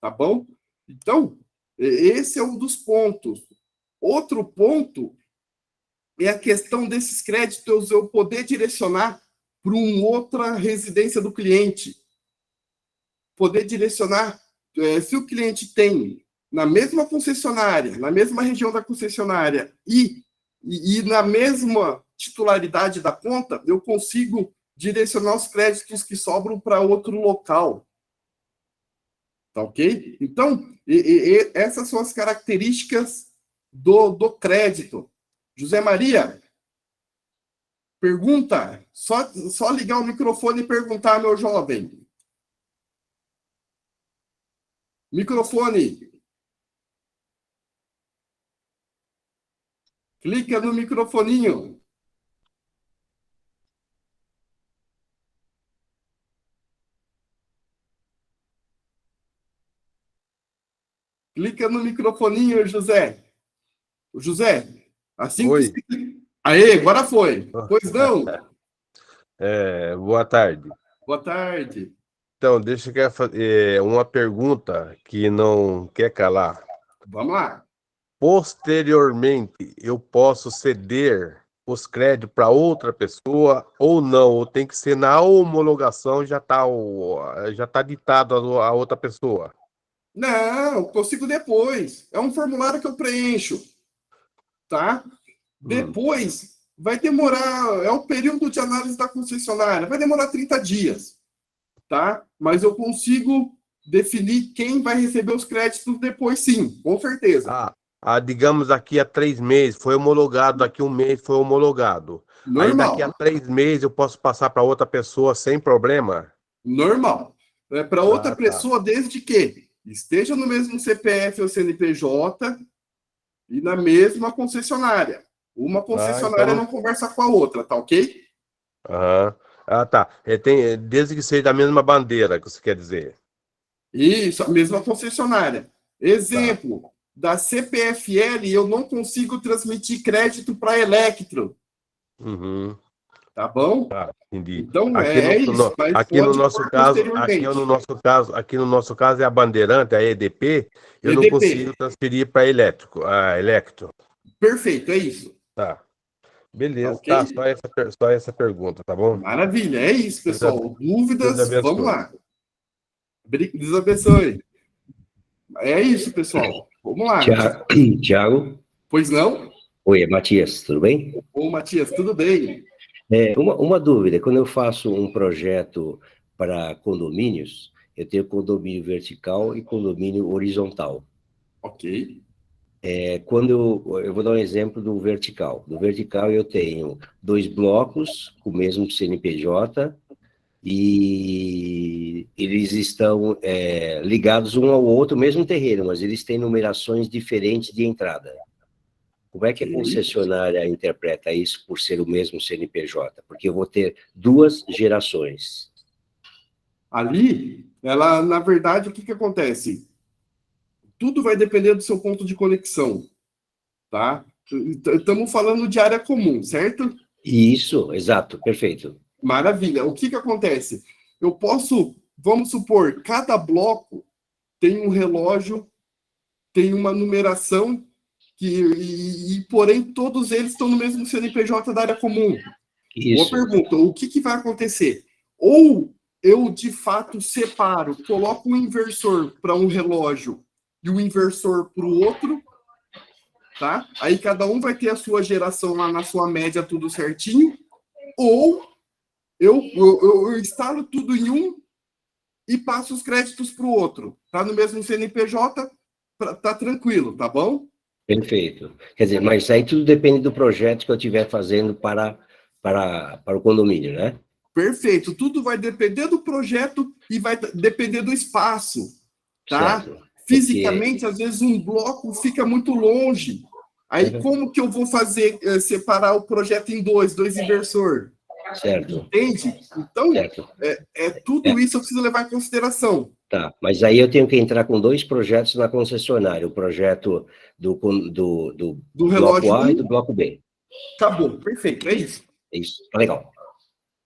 tá bom? Então, esse é um dos pontos. Outro ponto é a questão desses créditos eu poder direcionar para uma outra residência do cliente. Poder direcionar, se o cliente tem na mesma concessionária, na mesma região da concessionária e na mesma titularidade da conta, eu consigo direcionar os créditos que sobram para outro local. Tá ok? Então, essas são as características do crédito. José Maria, pergunta. Só ligar o microfone e perguntar, meu jovem. Microfone. Clica no microfoninho. Clica no microfoninho, José. José, assim Oi. que... Aê, agora foi. Pois não? Boa tarde. Boa tarde. Então, deixa eu fazer uma pergunta que não quer calar. Vamos lá. Posteriormente, eu posso ceder os créditos para outra pessoa ou não? Ou tem que ser na homologação, já tá ditado a outra pessoa? Não, consigo depois. É um formulário que eu preencho, tá? Depois vai demorar, é o período de análise da concessionária, vai demorar 30 dias, tá? Mas eu consigo definir quem vai receber os créditos depois, sim, com certeza. Digamos, daqui a 3 meses, foi homologado, daqui a um mês foi homologado. Aí daqui a Normal, 3 meses eu posso passar para outra pessoa sem problema? normal. É para outra Tá. pessoa, desde que esteja no mesmo CPF ou CNPJ e na mesma concessionária. Uma concessionária não conversa com a outra, tá ok? Aham. Tá. Desde que seja da mesma bandeira, que você quer dizer. Isso, a mesma concessionária. Exemplo, da CPFL, eu não consigo transmitir crédito para Electro, Uhum. tá bom? Tá, entendi. Então, Aqui isso. Mas aqui no pode nosso pôr caso, posteriormente. aqui no nosso caso é a Bandeirante, a EDP, eu não EDP. consigo transferir para Electro. Perfeito, é isso. Tá. Tá Beleza, ok? tá. Só essa pergunta, tá bom? Maravilha, é isso, pessoal. Deus Dúvidas, abençoe. vamos lá. Deus abençoe. É isso, pessoal. Vamos lá. Tiago? Pois não? Oi, é Matias, tudo bem? Ô, Matias, tudo bem? Uma dúvida, quando eu faço um projeto para condomínios, eu tenho condomínio vertical e condomínio horizontal. Ok. Quando eu vou dar um exemplo do vertical. Do vertical eu tenho 2 blocos com o mesmo CNPJ e eles estão ligados um ao outro, mesmo terreno, mas eles têm numerações diferentes de entrada. Como é que a concessionária interpreta isso por ser o mesmo CNPJ? Porque eu vou ter 2 gerações. Ali, ela, na verdade, o que acontece? Tudo vai depender do seu ponto de conexão, tá? Estamos falando de área comum, certo? Isso, exato, perfeito. Maravilha. O que acontece? Eu posso, vamos supor, cada bloco tem um relógio, tem uma numeração porém, todos eles estão no mesmo CNPJ da área comum. Isso. Boa pergunta. O que vai acontecer? Ou eu, de fato, separo, coloco um inversor para um relógio e o inversor para o outro, tá? Aí cada um vai ter a sua geração lá na sua média, tudo certinho. Ou eu instalo tudo em um e passo os créditos para o outro. Tá no mesmo CNPJ, tá tranquilo, tá bom? Perfeito. Quer dizer, mas aí tudo depende do projeto que eu estiver fazendo para o condomínio, né? Perfeito. Tudo vai depender do projeto e vai depender do espaço, tá? Certo. Fisicamente, às vezes um bloco fica muito longe. Aí como que eu vou fazer, separar o projeto em dois inversor? Certo. Entende? Então, Certo. tudo isso eu preciso levar em consideração. Tá, mas aí eu tenho que entrar com 2 projetos na concessionária, o projeto do bloco relógio A e 1. do bloco B. Acabou. Perfeito. É isso. Isso, tá legal.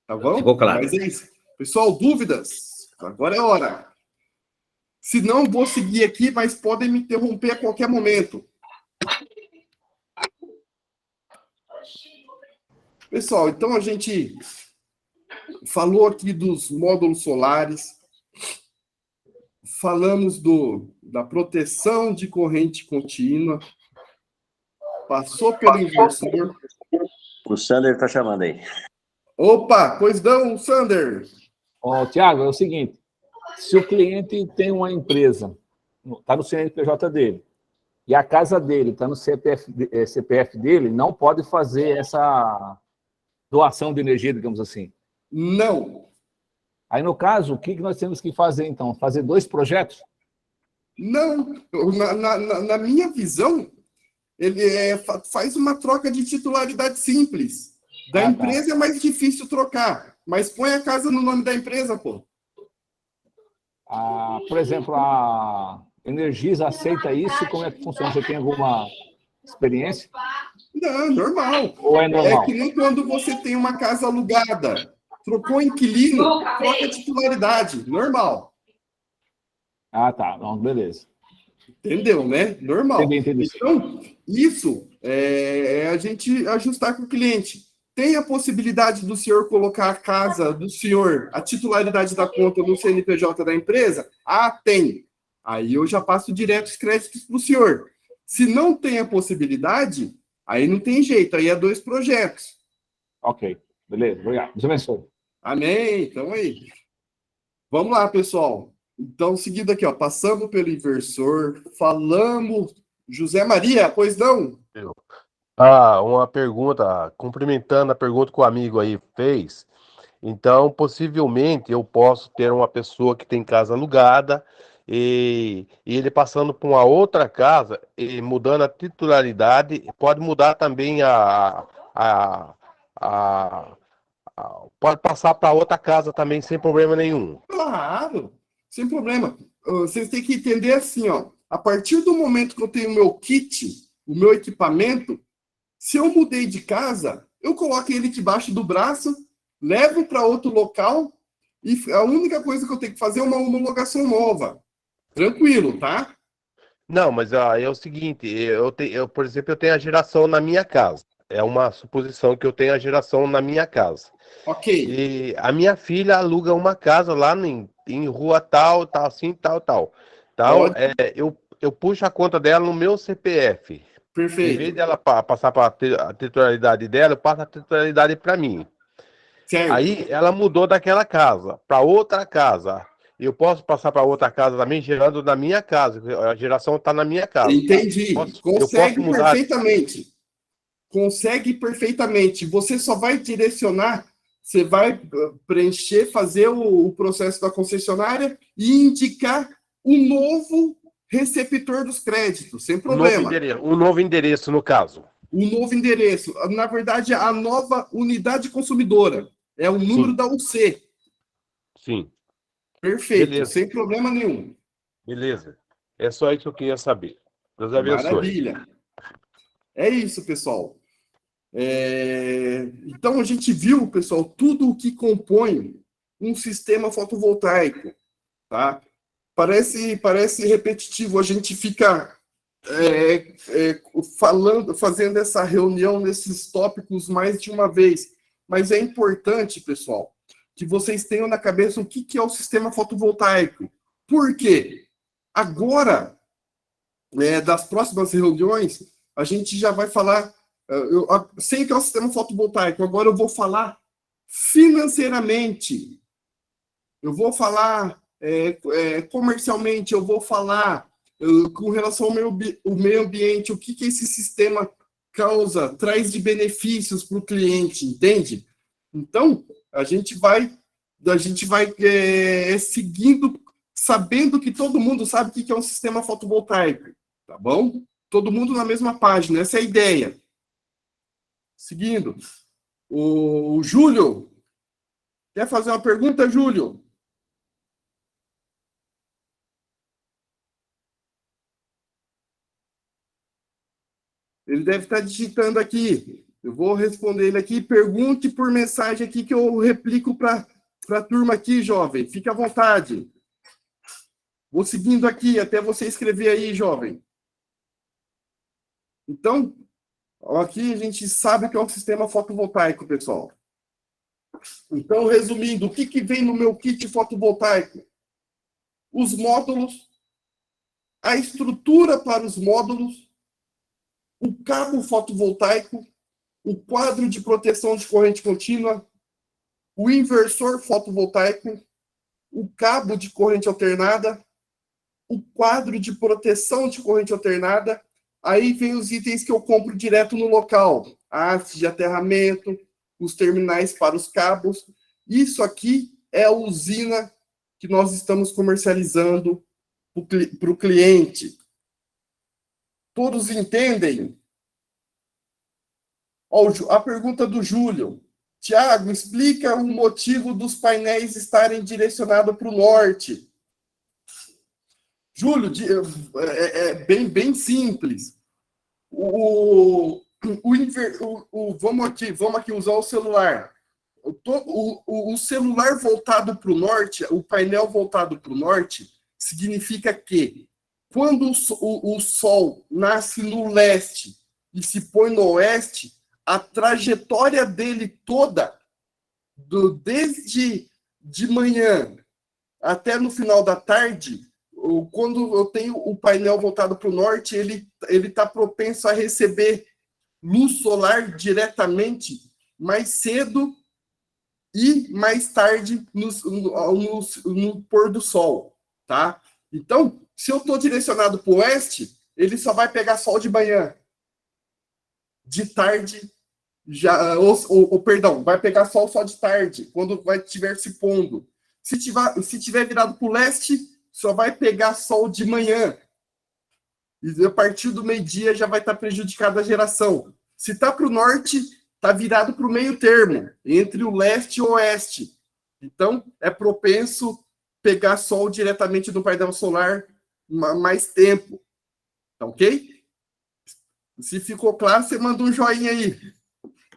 Tá bom? Ficou claro. Mas é isso. Pessoal, dúvidas? Agora é hora. Se não, vou seguir aqui, mas podem me interromper a qualquer momento. Pessoal, então a gente falou aqui dos módulos solares, falamos da proteção de corrente contínua, passou pelo inversor. O Sander está chamando aí. Opa, pois não, Sander. Ó, Tiago, é o seguinte, se o cliente tem uma empresa, está no CNPJ dele, e a casa dele está no CPF dele, não pode fazer essa doação de energia, digamos assim. Não. Aí, no caso, o que nós temos que fazer, então? Fazer 2 projetos? Não. Na minha visão, ele faz uma troca de titularidade simples. Da empresa é mais difícil trocar, mas põe a casa no nome da empresa, pô. Por exemplo, a Energisa aceita isso? Como é que funciona? Você tem alguma experiência? Não, normal. Ou é normal? É que nem quando você tem uma casa alugada, trocou inquilino, troca a titularidade, normal. Tá. Não, beleza. Entendeu, né? Normal. Entendi. Então, isso é a gente ajustar com o cliente. Tem a possibilidade do senhor colocar a casa do senhor, a titularidade da conta no CNPJ da empresa? Tem. Aí eu já passo direto os créditos para o senhor. Se não tem a possibilidade, aí não tem jeito, aí é 2 projetos. Ok, beleza, obrigado. Deus abençoe. Amém, então aí. Vamos lá, pessoal. Então, seguindo aqui, ó, passamos pelo inversor, falamos... José Maria, pois não? Uma pergunta, cumprimentando a pergunta que o amigo aí fez. Então, possivelmente, eu posso ter uma pessoa que tem casa alugada e ele passando para uma outra casa e mudando a titularidade, pode mudar também pode passar para outra casa também sem problema nenhum. Claro, sem problema. Vocês têm que entender assim, ó. A partir do momento que eu tenho o meu kit, o meu equipamento, se eu mudei de casa, eu coloco ele debaixo do braço, levo para outro local e a única coisa que eu tenho que fazer é uma homologação nova. Tranquilo, tá? Não, mas é o seguinte, por exemplo, eu tenho a geração na minha casa. É uma suposição que eu tenho a geração na minha casa. Ok. E a minha filha aluga uma casa lá em rua tal, assim, tal. Então, eu puxo a conta dela no meu CPF. Perfeito. Em vez dela passar para a titularidade dela, eu passo a titularidade para mim. Certo. Aí ela mudou daquela casa para outra casa. Eu posso passar para outra casa também, gerando na minha casa. A geração está na minha casa. Entendi. Consegue mudar... perfeitamente. Consegue perfeitamente. Você só vai direcionar, você vai preencher, fazer o processo da concessionária e indicar um novo receptor dos créditos, sem problema. Um novo endereço, no caso. Um novo endereço. Na verdade, a nova unidade consumidora. É o número da UC. Sim. Perfeito, Beleza. sem problema nenhum. Beleza. É só isso que eu queria saber. Deus abençoe. Maravilha. É isso, pessoal. Então, a gente viu, pessoal, tudo o que compõe um sistema fotovoltaico. Tá? Parece repetitivo, a gente fica fazendo essa reunião nesses tópicos mais de uma vez. Mas é importante, pessoal, que vocês tenham na cabeça o que é o sistema fotovoltaico. Por quê? Agora, das próximas reuniões, a gente já vai falar, sei que é o sistema fotovoltaico, agora eu vou falar financeiramente, eu vou falar comercialmente, eu vou falar com relação ao meio ambiente, o que esse sistema causa, traz de benefícios para o cliente, entende? Então, a gente vai seguindo, sabendo que todo mundo sabe o que é um sistema fotovoltaico, tá bom? Todo mundo na mesma página, essa é a ideia. Seguindo, o Júlio, quer fazer uma pergunta, Júlio? Ele deve estar digitando aqui. Eu vou responder ele aqui. Pergunte por mensagem aqui que eu replico para a turma aqui, jovem. Fique à vontade. Vou seguindo aqui até você escrever aí, jovem. Então, aqui a gente sabe que é um sistema fotovoltaico, pessoal. Então, resumindo, o que vem no meu kit fotovoltaico? Os módulos, a estrutura para os módulos, o cabo fotovoltaico, o quadro de proteção de corrente contínua, o inversor fotovoltaico, o cabo de corrente alternada, o quadro de proteção de corrente alternada. Aí vem os itens que eu compro direto no local. A haste de aterramento, os terminais para os cabos. Isso aqui é a usina que nós estamos comercializando para o cliente. Todos entendem? A pergunta do Júlio. Tiago, explica o motivo dos painéis estarem direcionados para o norte. Júlio, bem simples. Vamos aqui usar o celular. O celular voltado para o norte, o painel voltado para o norte, significa que quando o Sol nasce no leste e se põe no oeste, a trajetória dele toda, desde de manhã até no final da tarde, quando eu tenho o painel voltado para o norte, ele está propenso a receber luz solar diretamente mais cedo e mais tarde no pôr do sol, tá? Então, se eu estou direcionado para o oeste, ele só vai pegar sol de manhã. De tarde, perdão, vai pegar sol só de tarde, quando estiver se pondo. Se tiver virado para o leste, só vai pegar sol de manhã. E a partir do meio-dia já vai estar prejudicada a geração. Se está para o norte, está virado para o meio termo, entre o leste e o oeste. Então, é propenso pegar sol diretamente do painel solar mais tempo. Tá ok? Se ficou claro, você manda um joinha aí.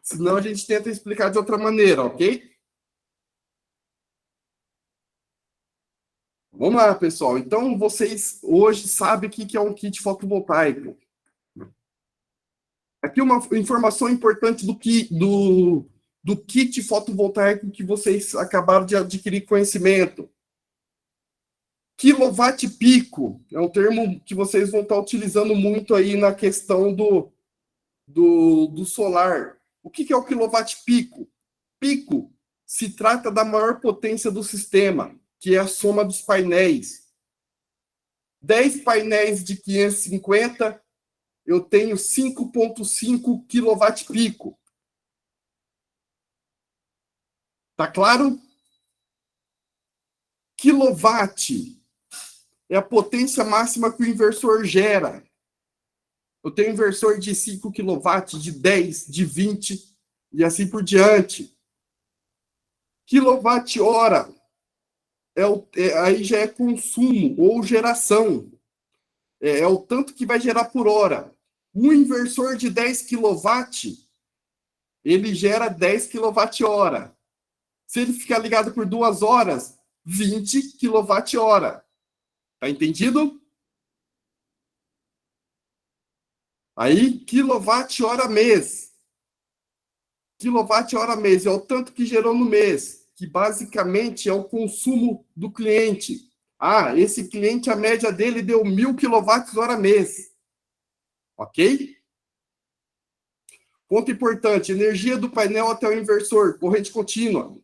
Senão a gente tenta explicar de outra maneira, ok? Vamos lá, pessoal. Então, vocês hoje sabem o que é um kit fotovoltaico. Aqui uma informação importante do kit fotovoltaico que vocês acabaram de adquirir conhecimento. Quilowatt-pico é um termo que vocês vão estar utilizando muito aí na questão do solar. O que é o quilowatt-pico? Pico se trata da maior potência do sistema, que é a soma dos painéis. 10 painéis de 550, eu tenho 5,5 quilowatt-pico. Tá claro? Quilowatt é a potência máxima que o inversor gera. Eu tenho inversor de 5 kW, de 10, de 20 e assim por diante. Quilowatt-hora aí já é consumo ou geração. É o tanto que vai gerar por hora. Um inversor de 10 kW, ele gera 10 kWh. Se ele ficar ligado por 2 horas, 20 kWh. Tá entendido? Aí, quilowatt-hora mês. Quilowatt-hora mês é o tanto que gerou no mês, que basicamente é o consumo do cliente. Ah, esse cliente, a média dele deu 1.000 kWh mês. Ok? Ponto importante, energia do painel até o inversor, corrente contínua.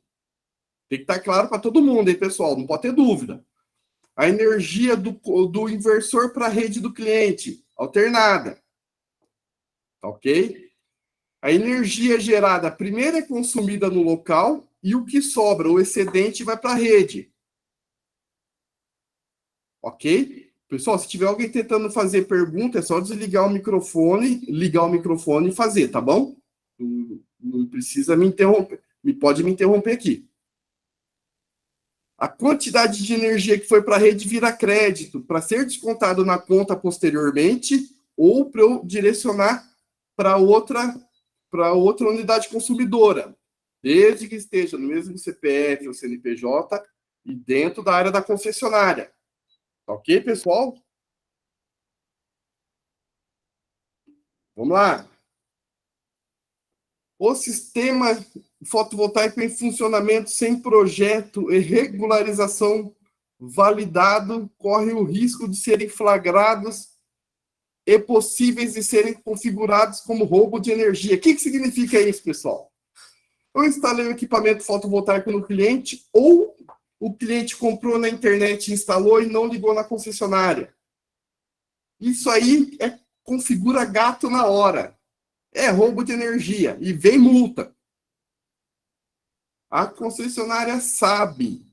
Tem que estar claro para todo mundo, hein, pessoal? Não pode ter dúvida. A energia do inversor para a rede do cliente, alternada. Ok? A energia gerada primeiro é consumida no local e o que sobra, o excedente, vai para a rede. Ok? Pessoal, se tiver alguém tentando fazer pergunta, é só desligar o microfone, ligar o microfone e fazer, tá bom? Não precisa me interromper. Pode me interromper aqui. A quantidade de energia que foi para a rede vira crédito, para ser descontado na conta posteriormente, ou para eu direcionar para outra unidade consumidora, desde que esteja no mesmo CPF ou CNPJ e dentro da área da concessionária. Ok, pessoal? Vamos lá. O sistema fotovoltaico em funcionamento sem projeto e regularização validado corre o risco de serem flagrados e possíveis de serem configurados como roubo de energia. O que significa isso, pessoal? Eu instalei o equipamento fotovoltaico no cliente ou o cliente comprou na internet, instalou e não ligou na concessionária. Isso aí configura gato na hora. É roubo de energia e vem multa. A concessionária sabe,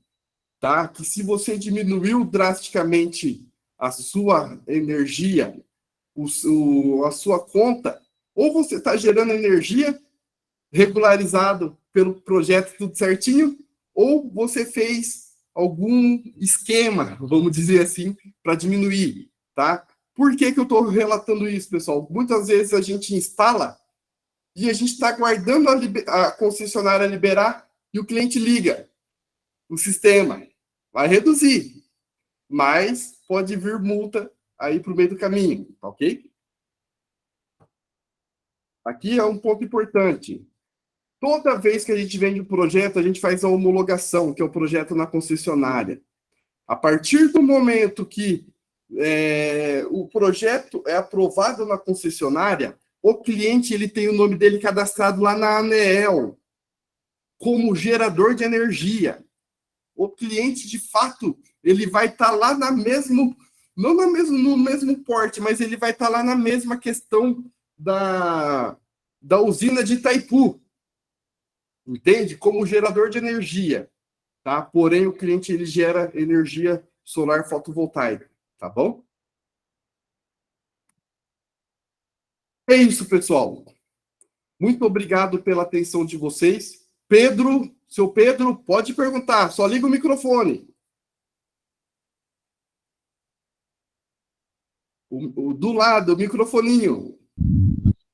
tá, que se você diminuiu drasticamente a sua energia, a sua conta, ou você está gerando energia regularizado pelo projeto tudo certinho, ou você fez algum esquema, vamos dizer assim, para diminuir, tá? Por que eu estou relatando isso, pessoal? Muitas vezes a gente instala e a gente está aguardando a concessionária liberar e o cliente liga. O sistema vai reduzir, mas pode vir multa aí para o meio do caminho, tá ok? Aqui é um ponto importante. Toda vez que a gente vende um projeto, a gente faz a homologação, que é o projeto na concessionária. A partir do momento que o projeto é aprovado na concessionária, o cliente ele tem o nome dele cadastrado lá na ANEEL, como gerador de energia. O cliente, de fato, ele vai estar lá no mesmo porte, mas ele vai estar lá na mesma questão da usina de Itaipu. Entende? Como gerador de energia. Tá? Porém, o cliente ele gera energia solar fotovoltaica. Tá bom? É isso, pessoal. Muito obrigado pela atenção de vocês. Pedro, seu Pedro, pode perguntar. Só liga o microfone. Do lado, o microfoninho.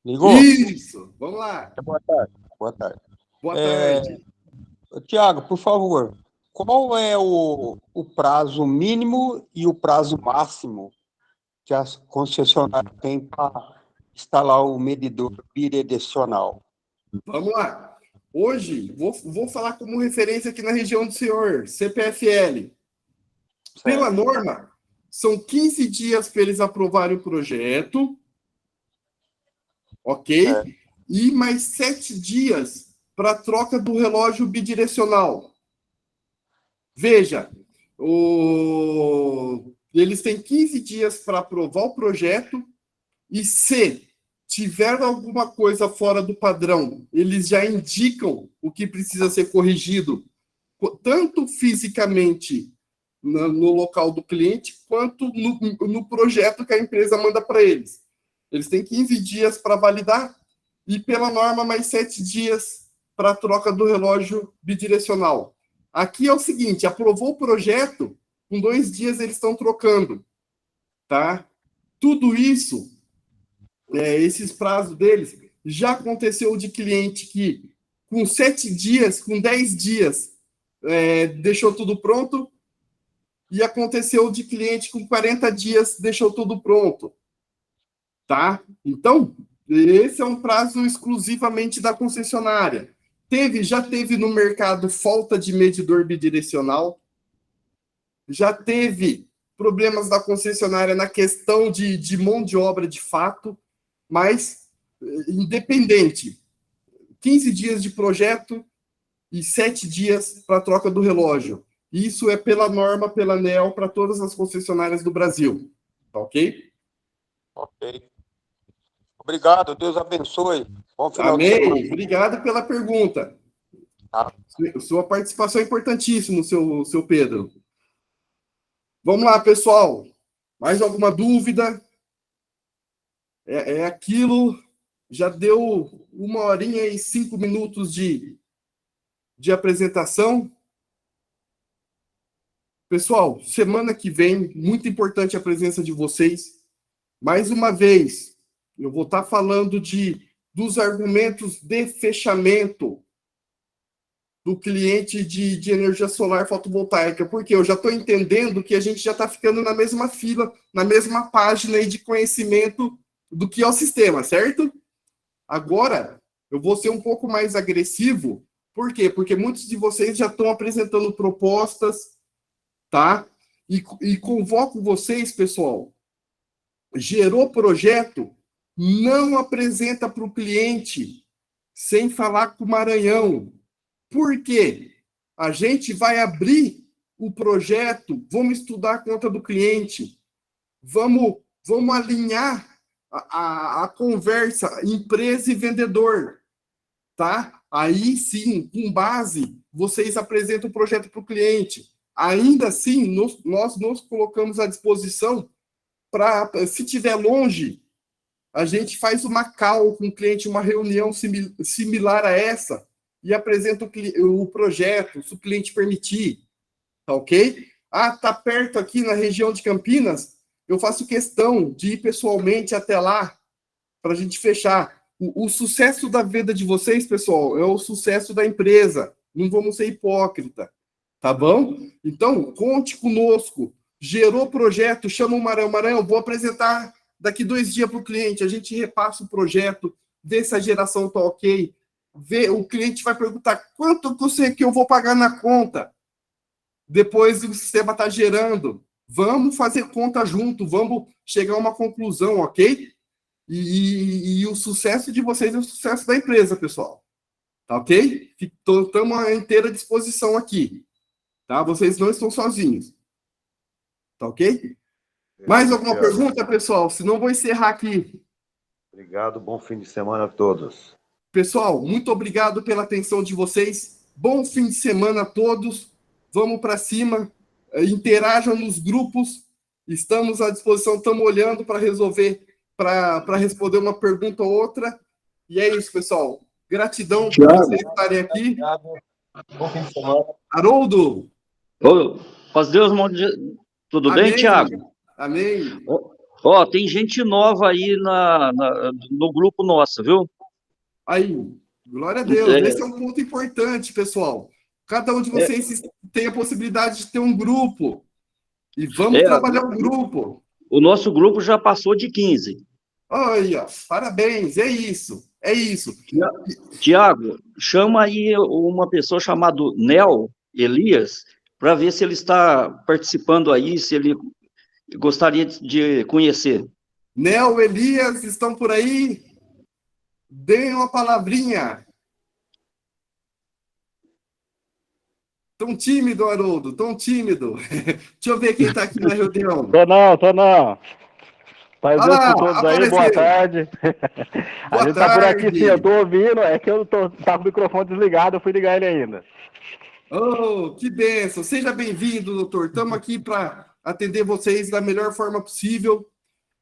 Ligou? Isso. Vamos lá. Boa tarde. Boa tarde. Boa tarde. Tiago, por favor, qual é o prazo mínimo e o prazo máximo que a concessionária tem para instalar o medidor bidirecional? Vamos lá. Hoje, vou falar como referência aqui na região do senhor, CPFL. Certo. Pela norma, são 15 dias para eles aprovarem o projeto, ok? Certo. E mais 7 dias para a troca do relógio bidirecional. Veja, eles têm 15 dias para aprovar o projeto e se tiver alguma coisa fora do padrão, eles já indicam o que precisa ser corrigido, tanto fisicamente no local do cliente, quanto no projeto que a empresa manda para eles. Eles têm 15 dias para validar e, pela norma, mais 7 dias para a troca do relógio bidirecional. Aqui é o seguinte, aprovou o projeto, em 2 dias eles estão trocando, tá? Tudo isso, esses prazos deles, já aconteceu de cliente que, com 7 dias, com 10 dias, deixou tudo pronto, e aconteceu de cliente com 40 dias, deixou tudo pronto. tá? Então, esse é um prazo exclusivamente da concessionária. Já teve no mercado falta de medidor bidirecional, já teve problemas da concessionária na questão de mão de obra de fato, mas independente, 15 dias de projeto e 7 dias para a troca do relógio. Isso é pela norma, pela ANEEL, para todas as concessionárias do Brasil. Tá ok? Ok. Obrigado, Deus abençoe. Bom final de semana. Amém. Obrigado pela pergunta. Tá. Sua participação é importantíssima, seu Pedro. Vamos lá, pessoal. Mais alguma dúvida? É aquilo. Já deu 1h05 de apresentação. Pessoal, semana que vem, muito importante a presença de vocês. Mais uma vez, eu vou estar falando dos argumentos de fechamento do cliente de energia solar fotovoltaica, porque eu já estou entendendo que a gente já está ficando na mesma fila, na mesma página aí de conhecimento do que é o sistema, certo? Agora, eu vou ser um pouco mais agressivo. Por quê? Porque muitos de vocês já estão apresentando propostas, tá? E convoco vocês, pessoal, gerou projeto, não apresenta para o cliente sem falar com o Maranhão. Por quê? A gente vai abrir o projeto, vamos estudar a conta do cliente, vamos alinhar a conversa empresa e vendedor, tá? Aí sim, com base, vocês apresentam o projeto para o cliente. Ainda assim, nós nos colocamos à disposição para, se tiver longe, a gente faz uma call com o cliente, uma reunião similar a essa, e apresenta o projeto, se o cliente permitir, tá ok? Ah, tá perto aqui na região de Campinas, eu faço questão de ir pessoalmente até lá, para a gente fechar. O sucesso da venda de vocês, pessoal, é o sucesso da empresa, não vamos ser hipócrita, tá bom? Então, conte conosco, gerou projeto, chama o Maranhão, vou apresentar daqui 2 dias para o cliente, a gente repassa o projeto, vê se a geração tá ok, o cliente vai perguntar quanto que eu vou pagar na conta depois o sistema está gerando. Vamos fazer conta junto, vamos chegar a uma conclusão, ok? E o sucesso de vocês é o sucesso da empresa, pessoal. Tá ok? Estamos à inteira disposição aqui. Tá? Vocês não estão sozinhos. Tá ok? Mais alguma pergunta, pessoal? Senão vou encerrar aqui. Obrigado, bom fim de semana a todos. Pessoal, muito obrigado pela atenção de vocês. Bom fim de semana a todos. Vamos para cima. Interajam nos grupos. Estamos à disposição. Estamos olhando para resolver, para responder uma pergunta ou outra. E é isso, pessoal. Gratidão por vocês estarem aqui. Bom fim de semana. Haroldo. Ô, paz Deus, tudo Amém. bem, Thiago? Amém. Ó, tem gente nova aí no grupo nosso, viu? Aí, glória a Deus. Esse é um ponto importante, pessoal. Cada um de vocês tem a possibilidade de ter um grupo. E vamos trabalhar o grupo. O nosso grupo já passou de 15. Olha, parabéns. É isso. É isso. Tiago, chama aí uma pessoa chamada Nel Elias para ver se ele está participando aí, se ele gostaria de conhecer. Nel, Elias, estão por aí? Deem uma palavrinha. Tão tímido, Haroldo, tão tímido. Deixa eu ver quem está aqui na reunião. Tô não. Paz Deus por todos aí, boa tarde. A gente tá por aqui sim, eu tô ouvindo, é que eu tava com o microfone desligado, eu fui ligar ele ainda. Oh, que bênção. Seja bem-vindo, doutor. Estamos aqui para atender vocês da melhor forma possível.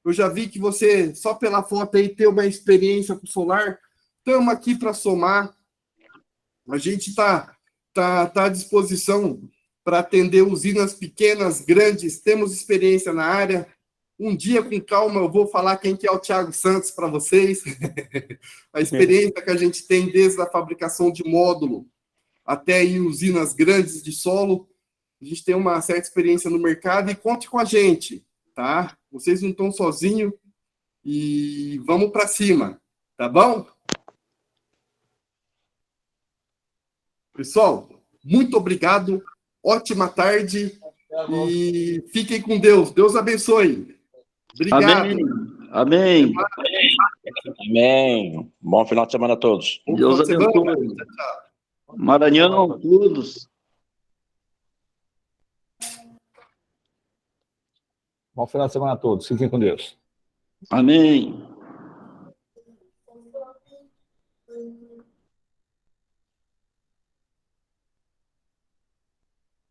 Eu já vi que você, só pela foto aí, tem uma experiência com solar. Estamos aqui para somar. A gente está à disposição para atender usinas pequenas, grandes. Temos experiência na área. Um dia, com calma, eu vou falar quem que é o Thiago Santos para vocês. A experiência que a gente tem desde a fabricação de módulo até em usinas grandes de solo. A gente tem uma certa experiência no mercado e conte com a gente, tá? Vocês não estão sozinhos. e vamos para cima, tá bom? Pessoal, muito obrigado, ótima tarde e fiquem com Deus. Deus abençoe. Obrigado. Amém. Amém. Amém. Bom final de semana a todos. Bom Deus final de semana. abençoe. Tchau, tchau. Maranhão, todos. Bom final de semana a todos. Fiquem com Deus. Amém.